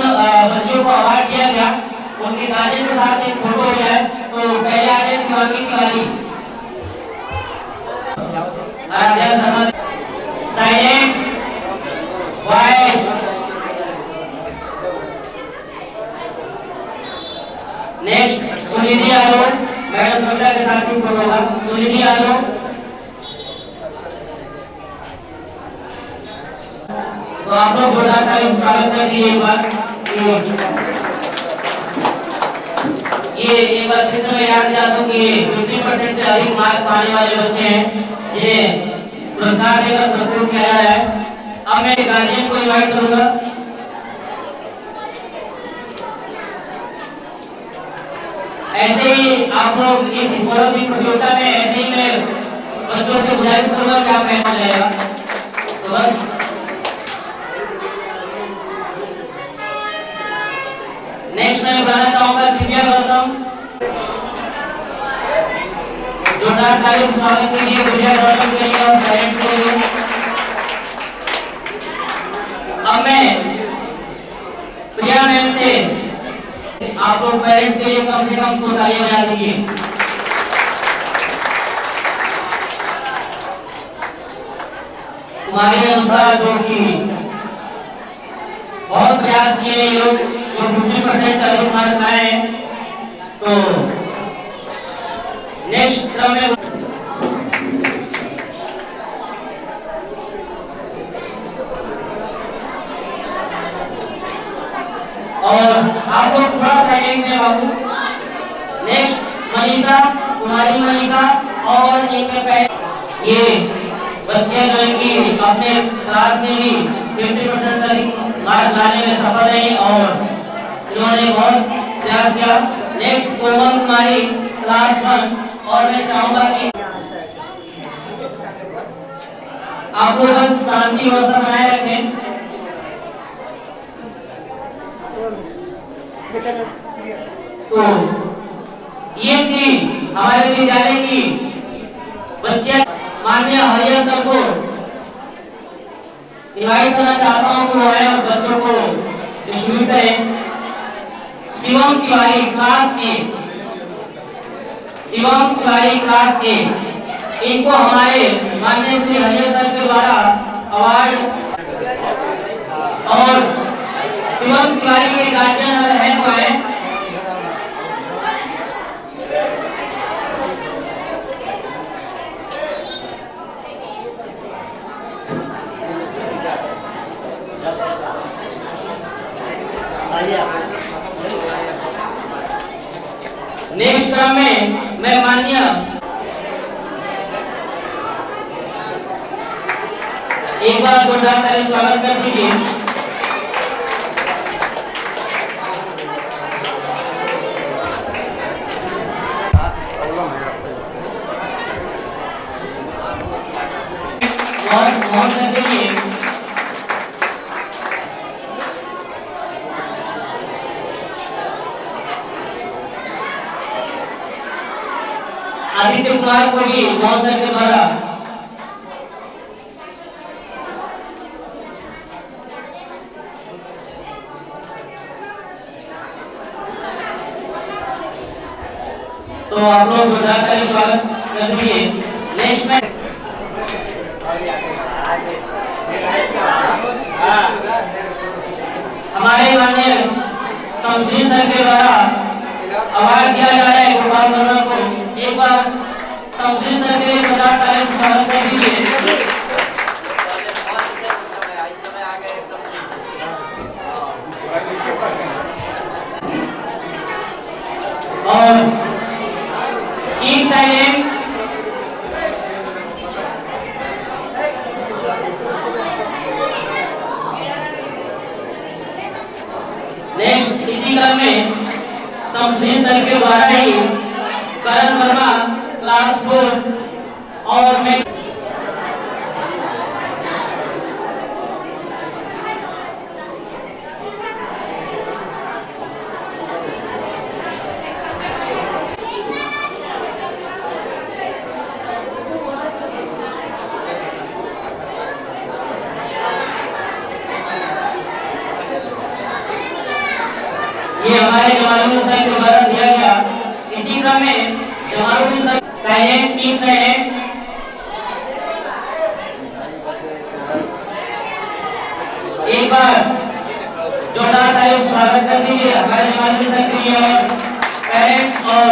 को अवार्ड दिया गया उनके गार्जियन के साथ एक फोटो हो जाए। तो पहले आ जाए Shivangi Tiwari, Aaradhya Sharma, silent wait. Next Sunidhi Yadav, madam Savita के साथ भी फोटो होगा। सुनिधि यादव, तो आप लोग जोरदार तालियों से स्वागत कर दीजिए एक बार। ये एक बार फिर से मैं याद दिला दूं कि 50% से अधिक मार्क पाने वाले बच्चे हैं जिन्हें पुरस्कार देकर पुरस्कृत किया जा रहा है। अब मैं गार्जियन को इनवाइट करूंगा। ऐसे ही आप लोग इस स्कॉलरशिप प्रतियोगिता में ऐसे ही मैं बच्चों से गुजारिश करूंगा कि आप ऐसा जाएगा। तो बस नेक्स्ट मैं बुलाना चाहूंगा दिव्या गौतम। जोरदार तालियों से स्वागत कीजिए दिव्या गौतम के लिए और पेरेंट्स के लिए। अब मैं प्रिया मैम से आप लोग पेरेंट्स के लिए कम से कम 2 तालियां बजा दीजिए। तुम्हारे अनुसार जो कि बहुत प्रयास किए लोग जो 50% से अधिक मार्क लाए हैं। तो नेक्स्ट क्रम में और आप लोग थोड़ा साइलेंट में बाबू। नेक्स्ट मनीषा, कुमारी मनीषा और एक ये बच्चे जो है कि अपने क्लास में भी 50% से अधिक मार्क लाने में सफल रहे और इन्होंने बहुत प्रयास किया। नेक्स्ट कोमल कुमारी, क्लास 1। और मैं चाहूंगा कि आप लोग बस शांति व्यवस्था बनाए रखें। तो ये थी हमारे विद्यालय की बच्चे माननीय हरियर सर को इनवाइट करना चाहता हूं कि वो आए और बच्चों को डिस्ट्रीब्यूट करें। शिवम तिवारी क्लास ए, शिवम तिवारी क्लास ए, इनको हमारे माननीय श्री हरियर सर के द्वारा अवार्ड, और शिवम तिवारी के गार्जियन अगर हैं तो आए। नेक्स्ट क्रम में मैं माननीय एक बार जोरदार ताली स्वागत कर दीजिए। और सर के लिए आदित्य कुमार को भी मोहन सर के द्वारा तो आप लोग जोरदार ताली स्वागत कर दीजिए। नेक्स्ट में हमारे माननीय समदीन सर के द्वारा अवार्ड दिया जा रहा है गोपाल वर्मा को। एक बार समदीन सर के लिए जोरदार ताली स्वागत कर दीजिए। और कीप साइलेंट, नेक्स्ट इसी क्रम में समदीन सर के द्वारा ही करण वर्मा क्लास 4 और मैं ये हमारे जमानुद्दीन सर के द्वारा दिया गया। इसी क्रम में जमानुद्दीन सर साइलेंट, टीम साइलेंट, एक बार जोरदार ताली स्वागत कर दीजिए हमारे जमानुद्दीन सर के लिए और पेरेंट्स और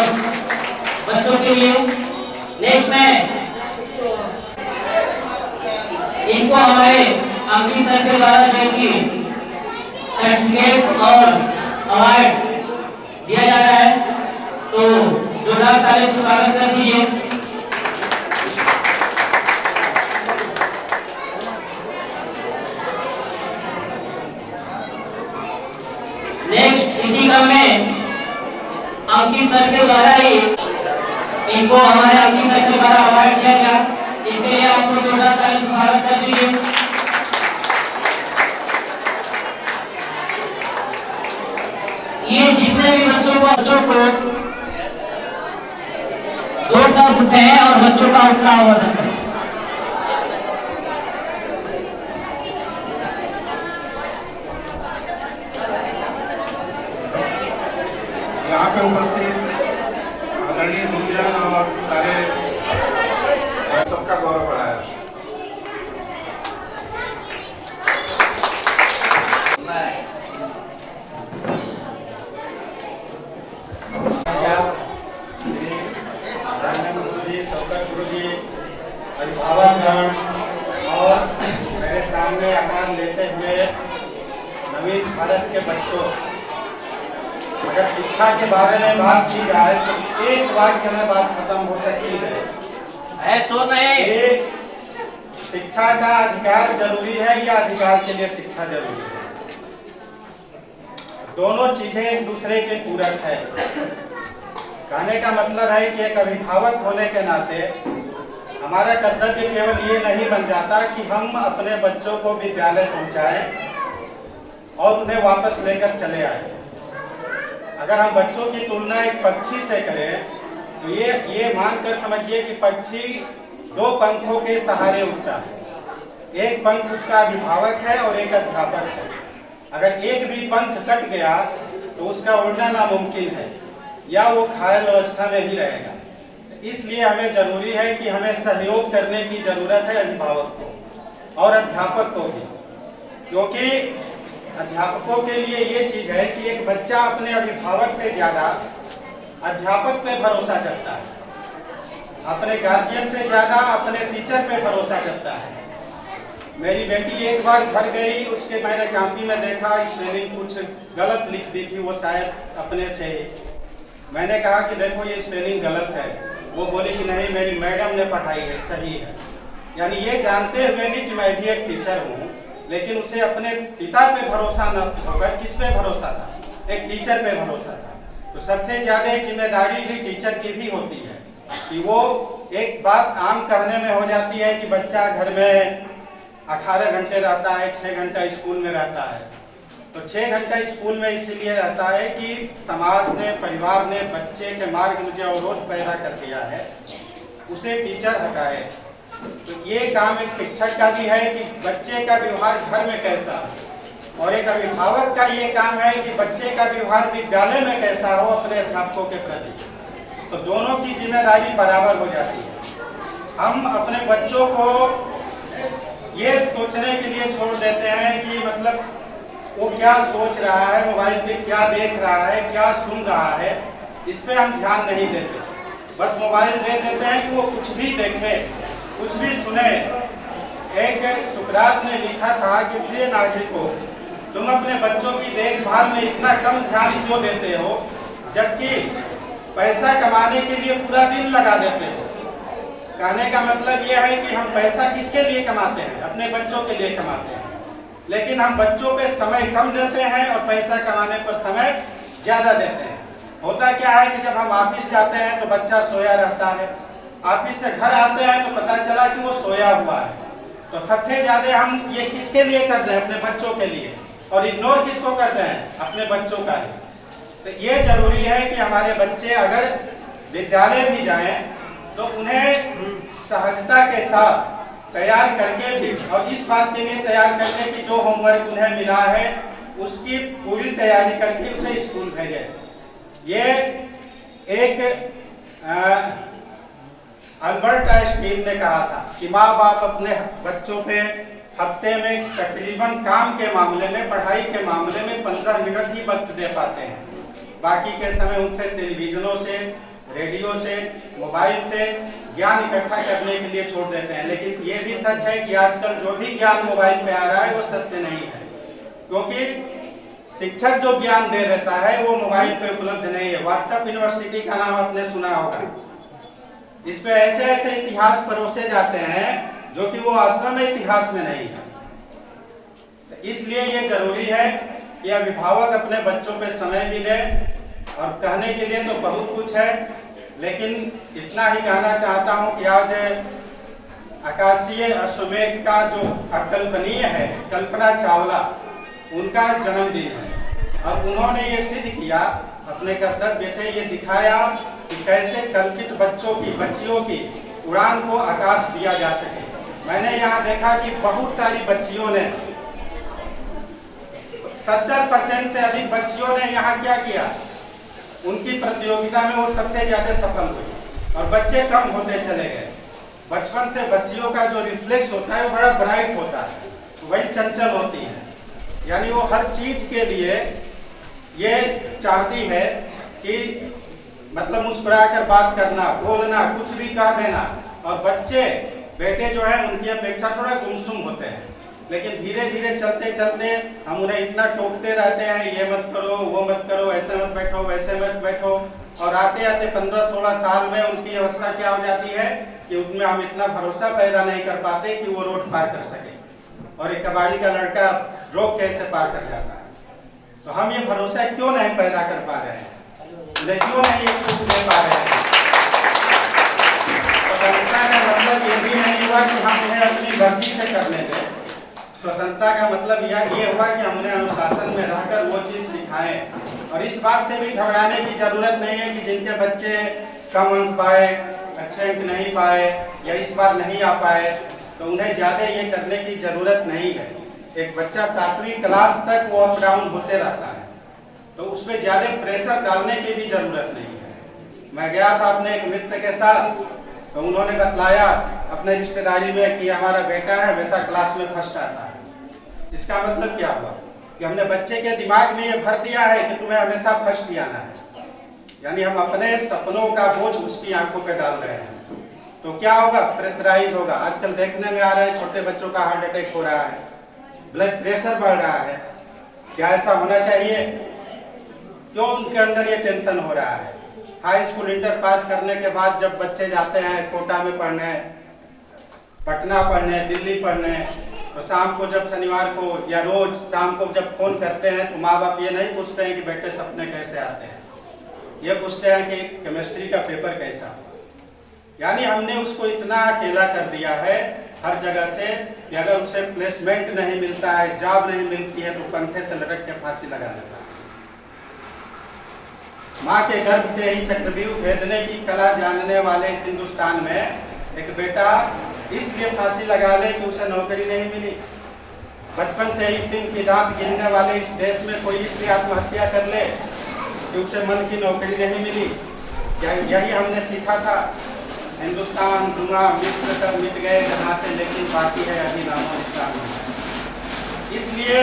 बच्चों के लिए। नेक्स्ट में इनको हमारे अंकित सर के द्वारा जो कि सर्टिफिकेट्स और अवार्ड दिया जा रहा है, तो जोरदार ताली से स्वागत कर दीजिए। नेक्स्ट इसी क्रम में अंकित सर के द्वारा ही इनको हमारे अंकित सर के द्वारा अवार्ड दिया गया। इसके लिए आपको जोरदार ताली से स्वागत कर दीजिए। ये जितने भी बच्चों को 200 रुपए हैं और बच्चों का उत्साह हो रहा है। यहाँ पे उपस्थित आदरणीय गुरुजन और सारे सबका गौरव बढ़ाया। अभिभावकगण और मेरे सामने आकार लेते हुए नवीन भारत के बच्चों, अगर शिक्षा के बारे में बात की जाए तो एक वाक्य में बात खत्म हो सकती है। एक, शिक्षा का अधिकार जरूरी है या अधिकार के लिए शिक्षा जरूरी है? दोनों चीजें एक दूसरे के पूरक है। कहने का मतलब है कि एक अभिभावक होने के नाते हमारा कर्तव्य केवल ये नहीं बन जाता कि हम अपने बच्चों को विद्यालय पहुंचाएं और उन्हें वापस लेकर चले आए। अगर हम बच्चों की तुलना एक पक्षी से करें तो ये मानकर समझिए कि पक्षी दो पंखों के सहारे उड़ता है। एक पंख उसका अभिभावक है और एक अध्यापक है। अगर एक भी पंख कट गया तो उसका उड़ना नामुमकिन है या वो घायल अवस्था में ही रहेगा। इसलिए हमें जरूरी है कि हमें सहयोग करने की जरूरत है अभिभावक को और अध्यापक को भी, क्योंकि अध्यापकों के लिए ये चीज है कि एक बच्चा अपने अभिभावक से ज्यादा अध्यापक पे भरोसा करता है, अपने गार्जियन से ज्यादा अपने टीचर पे भरोसा करता है। मेरी बेटी एक बार घर गई, उसके मैंने कॉपी में देखा स्पेलिंग कुछ गलत लिख दी थी, वो शायद अपने से ही। मैंने कहा कि देखो ये स्पेलिंग गलत है। वो बोली कि नहीं मेरी मैडम ने पढ़ाई है, सही है। यानी ये जानते हुए भी कि मैं भी एक टीचर हूँ, लेकिन उसे अपने पिता पे भरोसा न होकर किस पे भरोसा था? एक टीचर पे भरोसा था। तो सबसे ज्यादा जिम्मेदारी भी टीचर की भी होती है कि वो एक बात आम कहने में हो जाती है कि बच्चा घर में 18 घंटे रहता है, 6 घंटा स्कूल में रहता है। तो 6 घंटा स्कूल में इसीलिए रहता है कि समाज ने, परिवार ने बच्चे के मार्ग में जो अवरोध पैदा कर दिया है उसे टीचर हटाए। तो ये काम एक शिक्षक का भी है कि बच्चे का व्यवहार घर में कैसा हो, और एक अभिभावक का ये काम है कि बच्चे का व्यवहार विद्यालय में कैसा हो अपने अध्यापकों के प्रति। तो दोनों की जिम्मेदारी बराबर हो जाती है। हम अपने बच्चों को ये सोचने के लिए छोड़ देते हैं कि मतलब वो क्या सोच रहा है, मोबाइल पे क्या देख रहा है, क्या सुन रहा है, इस पे हम ध्यान नहीं देते। बस मोबाइल दे देते हैं कि वो कुछ भी देखे, कुछ भी सुने। एक सुकरात ने लिखा था कि प्रिय नागरिकों, तुम अपने बच्चों की देखभाल में इतना कम ध्यान क्यों देते हो, जबकि पैसा कमाने के लिए पूरा दिन लगा देते हो। कहने का मतलब यह है कि हम पैसा किसके लिए कमाते हैं? अपने बच्चों के लिए कमाते हैं। लेकिन हम बच्चों पे समय कम देते हैं और पैसा कमाने पर समय ज्यादा देते हैं। होता क्या है कि जब हम ऑफिस जाते हैं तो बच्चा सोया रहता है, ऑफिस से घर आते हैं तो पता चला कि वो सोया हुआ है। तो सबसे ज्यादा हम ये किसके लिए कर रहे हैं? अपने बच्चों के लिए। और इग्नोर किसको कर रहे हैं? अपने बच्चों का ही। तो ये जरूरी है कि हमारे बच्चे अगर विद्यालय भी जाएं तो उन्हें सहजता के साथ तैयार करके भी, और इस बात के लिए तैयार करके कि जो होमवर्क उन्हें मिला है उसकी पूरी तैयारी करके उसे स्कूल भेजें। ये एक अल्बर्ट आइंस्टीन ने कहा था कि माँ बाप अपने बच्चों पे हफ्ते में तकरीबन काम के मामले में, पढ़ाई के मामले में 15 मिनट ही वक्त दे पाते हैं। बाकी के समय उनसे टेलीविजनों से, रेडियो से, मोबाइल से ज्ञान इकट्ठा करने के लिए छोड़ देते हैं। लेकिन ये भी सच है कि आजकल जो भी ज्ञान मोबाइल पे आ रहा है वो सत्य नहीं है, क्योंकि शिक्षक जो ज्ञान दे देता है वो मोबाइल पे उपलब्ध नहीं है। व्हाट्सएप यूनिवर्सिटी का नाम आपने सुना होगा। इस पे ऐसे ऐसे इतिहास परोसे जाते हैं जो कि वो वास्तव में इतिहास में नहीं है। तो इसलिए ये जरूरी है कि अभिभावक अपने बच्चों पे समय भी दें। और कहने के लिए तो बहुत कुछ है, लेकिन इतना ही कहना चाहता हूं कि आज आकाशीय अश्वमेध का जो अकल्पनीय है, कल्पना चावला, उनका जन्मदिन है। और उन्होंने ये सिद्ध किया, अपने कर्तव्य से ये दिखाया कि कैसे कल्पित बच्चियों की उड़ान को आकाश दिया जा सके। मैंने यहाँ देखा कि बहुत सारी बच्चियों ने, 70% से अधिक बच्चियों ने यहाँ क्या किया, उनकी प्रतियोगिता में वो सबसे ज्यादा सफल हुई और बच्चे कम होते चले गए। बचपन से बच्चियों का जो रिफ्लेक्स होता है वो बड़ा ब्राइट होता है, वही चंचल होती है। यानी वो हर चीज के लिए ये चाहती है कि मतलब मुस्कुराकर बात करना, बोलना, कुछ भी कह देना। और बच्चे, बेटे जो है उनकी अपेक्षा थोड़ा गुमसुम होते हैं, लेकिन धीरे धीरे चलते चलते हम उन्हें इतना टोकते रहते हैं, ये मत करो, वो मत करो, ऐसे मत बैठो, वैसे मत बैठो। और आते आते 15-16 साल में उनकी अवस्था क्या हो जाती है कि उनमें हम इतना भरोसा पैदा नहीं कर पाते कि वो रोड पार कर सके। और एक कबाड़ी का लड़का रोड कैसे पार कर जाता है? तो हम ये भरोसा क्यों नहीं पैदा कर पा रहे हैं? क्यों नहीं ये छूट दे पा रहे हैं? स्वतंत्रता का मतलब ये भी नहीं हुआ कि हम उन्हें अपनी मर्जी से करने दें। स्वतंत्रता का मतलब ये हुआ कि हम उन्हें अनुशासन में रहकर वो चीज सिखाएं। और इस बात से भी घबराने की जरूरत नहीं है कि जिनके बच्चे कम अंक पाए, अच्छे अंक नहीं पाए या इस बार नहीं आ पाए, तो उन्हें ज़्यादा ये करने की ज़रूरत नहीं है। एक बच्चा 7वीं क्लास तक वो अप डाउन होते रहता है, तो उसमें ज़्यादा प्रेशर डालने की भी ज़रूरत नहीं है। मैं गया था अपने एक मित्र के साथ, तो उन्होंने बतलाया अपने रिश्तेदारी में कि हमारा बेटा है, बेटा क्लास में फर्स्ट आता है। इसका मतलब क्या हुआ कि हमने बच्चे के दिमाग में ये भर दिया है कि तुम्हें हमेशा फर्स्ट ही आना है, यानी हम अपने सपनों का बोझ उसकी आंखों पे डाल रहे हैं। तो क्या होगा, प्रेशराइज होगा। आजकल देखने में आ रहा है छोटे बच्चों का हार्ट अटैक हो रहा है, ब्लड प्रेशर बढ़ रहा है। क्या ऐसा होना चाहिए? क्यों उनके अंदर ये टेंशन हो रहा है? हाई स्कूल इंटर पास करने के बाद जब बच्चे जाते हैं कोटा में पढ़ने, पटना पढ़ने, दिल्ली पढ़ने, तो शाम को जब शनिवार को या रोज शाम को जब फोन करते हैं तो माँ बाप ये नहीं पूछते हैं कि बेटे सपने कैसे आते हैं, ये पूछते हैं कि केमिस्ट्री का पेपर कैसा। यानी हमने उसको इतना अकेला कर दिया है हर जगह से कि अगर उसे प्लेसमेंट नहीं मिलता है, जॉब नहीं मिलती है, तो पंखे से लटक के फांसी लगा लेता है। माँ के गर्भ से ही चक्रव्यूह भेदने की कला जानने वाले हिंदुस्तान में एक बेटा इसलिए फांसी लगा ले कि उसे नौकरी नहीं मिली। बचपन से ही सिंह की दांत गिनने वाले इस देश में कोई इसलिए आत्महत्या कर ले कि उसे मन की नौकरी नहीं मिली। यही हमने सीखा था। हिंदुस्तान दुआ मिस्र तक मिट गए जहाँ से, लेकिन बाकी है अभी नामो निशान। इसलिए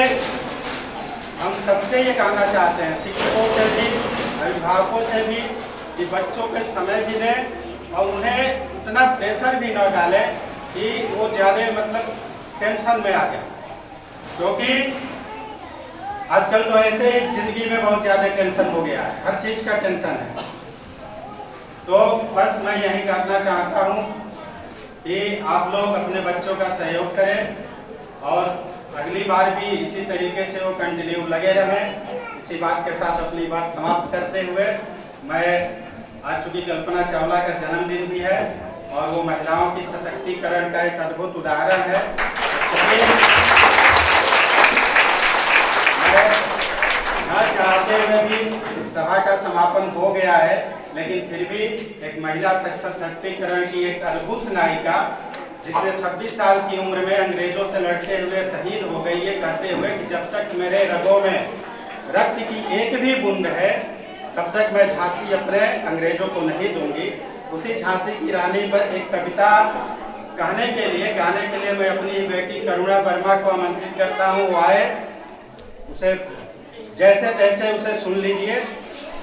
हम सबसे ये कहना चाहते हैं, शिक्षकों से भी, अभिभावकों से भी, कि बच्चों के समय भी दें और उन्हें उतना प्रेशर भी न डालें कि वो ज़्यादा मतलब टेंशन में आ जाए, क्योंकि आजकल तो ऐसे ही जिंदगी में बहुत ज़्यादा टेंशन हो गया है, हर चीज़ का टेंशन है। तो बस मैं यही कहना चाहता हूँ कि आप लोग अपने बच्चों का सहयोग करें और अगली बार भी इसी तरीके से वो कंटिन्यू लगे रहें। इसी बात के साथ अपनी बात समाप्त करते हुए, मैं आज चूँकि कल्पना चावला का जन्मदिन भी है और वो महिलाओं की सशक्तिकरण का एक अद्भुत उदाहरण है, न चाहते हुए भी सभा का समापन हो गया है, लेकिन फिर भी एक महिला सशक्तिकरण की एक अद्भुत नायिका जिसने 26 साल की उम्र में अंग्रेजों से लड़ते हुए शहीद हो गई, ये कहते हुए कि जब तक मेरे रगों में रक्त की एक भी बूंद है तब तक मैं झांसी अपने अंग्रेजों को नहीं दूंगी। उसी झांसी की रानी पर एक कविता कहने के लिए, गाने के लिए मैं अपनी बेटी करुणा वर्मा को आमंत्रित करता हूँ, वो आए, उसे जैसे तैसे उसे सुन लीजिए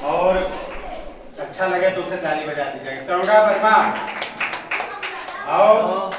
और अच्छा लगे तो उसे ताली बजा दीजिएगा। करुणा वर्मा आओ।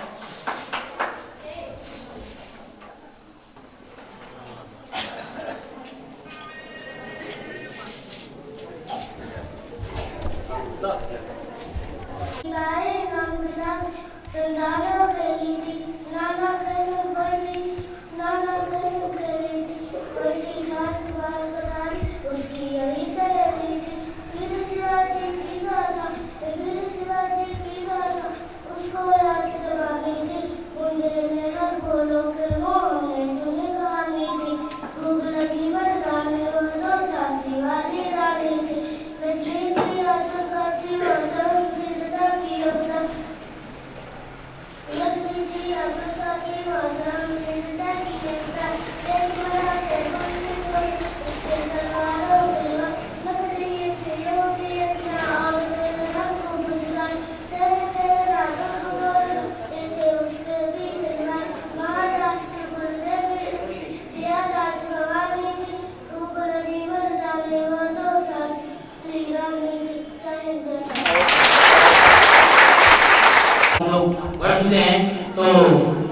बढ़ चुके हैं, तो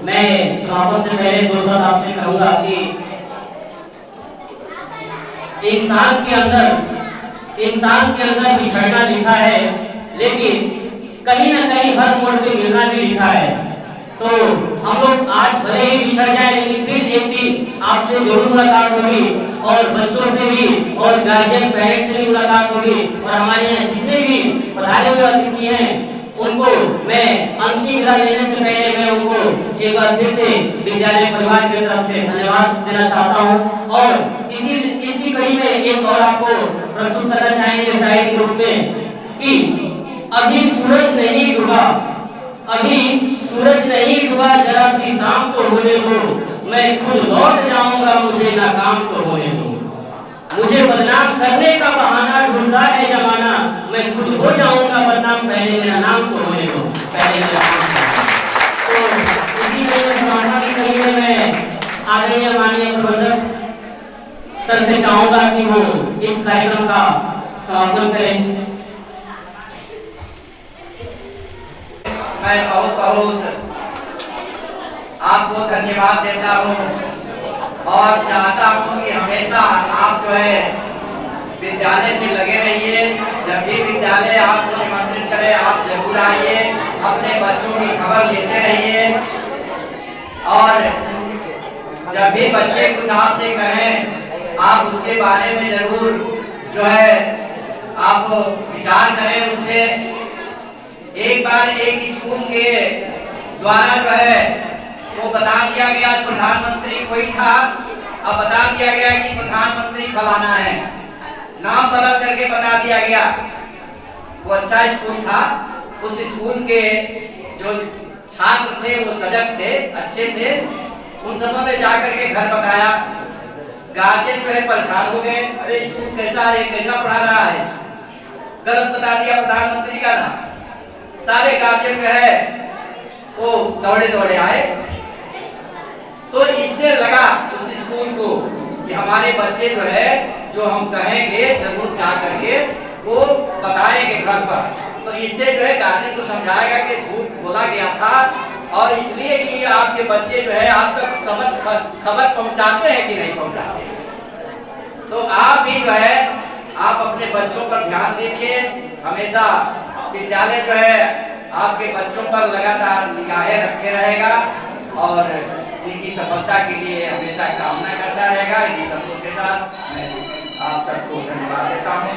मैं समापन से पहले दो शब्द आपसे कहूंगा कि इंसान के अंदर बिछड़ना लिखा है, लेकिन कहीं ना कहीं हर मोड़ पे मिलना भी लिखा है। तो हम लोग आज भले ही बिछड़ जाए, लेकिन फिर एक दिन आपसे जरूर मुलाकात होगी और बच्चों से भी और गार्जियन पेरेंट्स से भी मुलाकात होगी। और हमारे यहाँ जितने भी पधारे हुए अतिथि हैं उनको मैं अंतिम विदा लेने से पहले मैं उनको एक बार फिर से विद्यालय परिवार की तरफ से धन्यवाद देना चाहता हूँ। और इसी कड़ी में एक और आपको प्रस्तुत करना चाहेंगे शायरी के रूप में कि अभी सूरज नहीं डूबा, अभी सूरज नहीं डूबा, जरा सी शाम तो होने दो, मैं खुद लौट जाऊंगा, मुझे नाकाम तो होने दो। मुझे बदनाम करने का बहाना ढूंढता है जमाना, मैं खुद हो जाऊंगा बदनाम, पहले मेरा नाम तो होने दो, पहले मेरा नाम तो। इसी में समाना की कड़ी में आदरणीय माननीय प्रबंधक सर से चाहूंगा कि वो इस कार्यक्रम का समापन करें। मैं बहुत आपको धन्यवाद देता हूँ और चाहता हूँ कि हमेशा आप जो है विद्यालय से लगे रहिए। जब भी विद्यालय आपको निमंत्रित करे आप जरूर आइए, अपने बच्चों की खबर लेते रहिए और जब भी बच्चे कुछ आपसे कहें आप उसके बारे में जरूर जो है आप विचार करें उस पर। एक बार एक स्कूल के द्वारा जो है वो बता दिया गया प्रधानमंत्री कोई था, अब बता दिया गया कि प्रधानमंत्री फलाना है, नाम बदल करके बता दिया गया। वो अच्छा स्कूल था, उस स्कूल के जो छात्र थे वो सजग थे, अच्छे थे, उन सबों ने जाकर के घर बताया। गार्जियन जो है परेशान हो गए, अरे स्कूल कैसा है, कैसा पढ़ा रहा है, गलत बता दिया प्रधानमंत्री का नाम। सारे गार्जियन जो है वो दौड़े दौड़े आए, तो इससे लगा उस स्कूल को कि हमारे बच्चे जो है जो हम कहेंगे जरूर जा करके वो बताएंगे घर पर। तो इससे जो है गार्जियन को समझाएगा कि झूठ बोला गया था और इसलिए कि आपके बच्चे जो है आप तक खबर पहुंचाते हैं कि नहीं पहुंचाते। तो आप भी जो है आप अपने बच्चों पर ध्यान दीजिए, हमेशा विद्यालय जो है आपके बच्चों पर लगातार निगाहें रखे रहेगा और इनकी सफलता के लिए हमेशा कामना करता रहेगा। इन्हीं सबों के साथ मैं आप सबको धन्यवाद देता हूँ।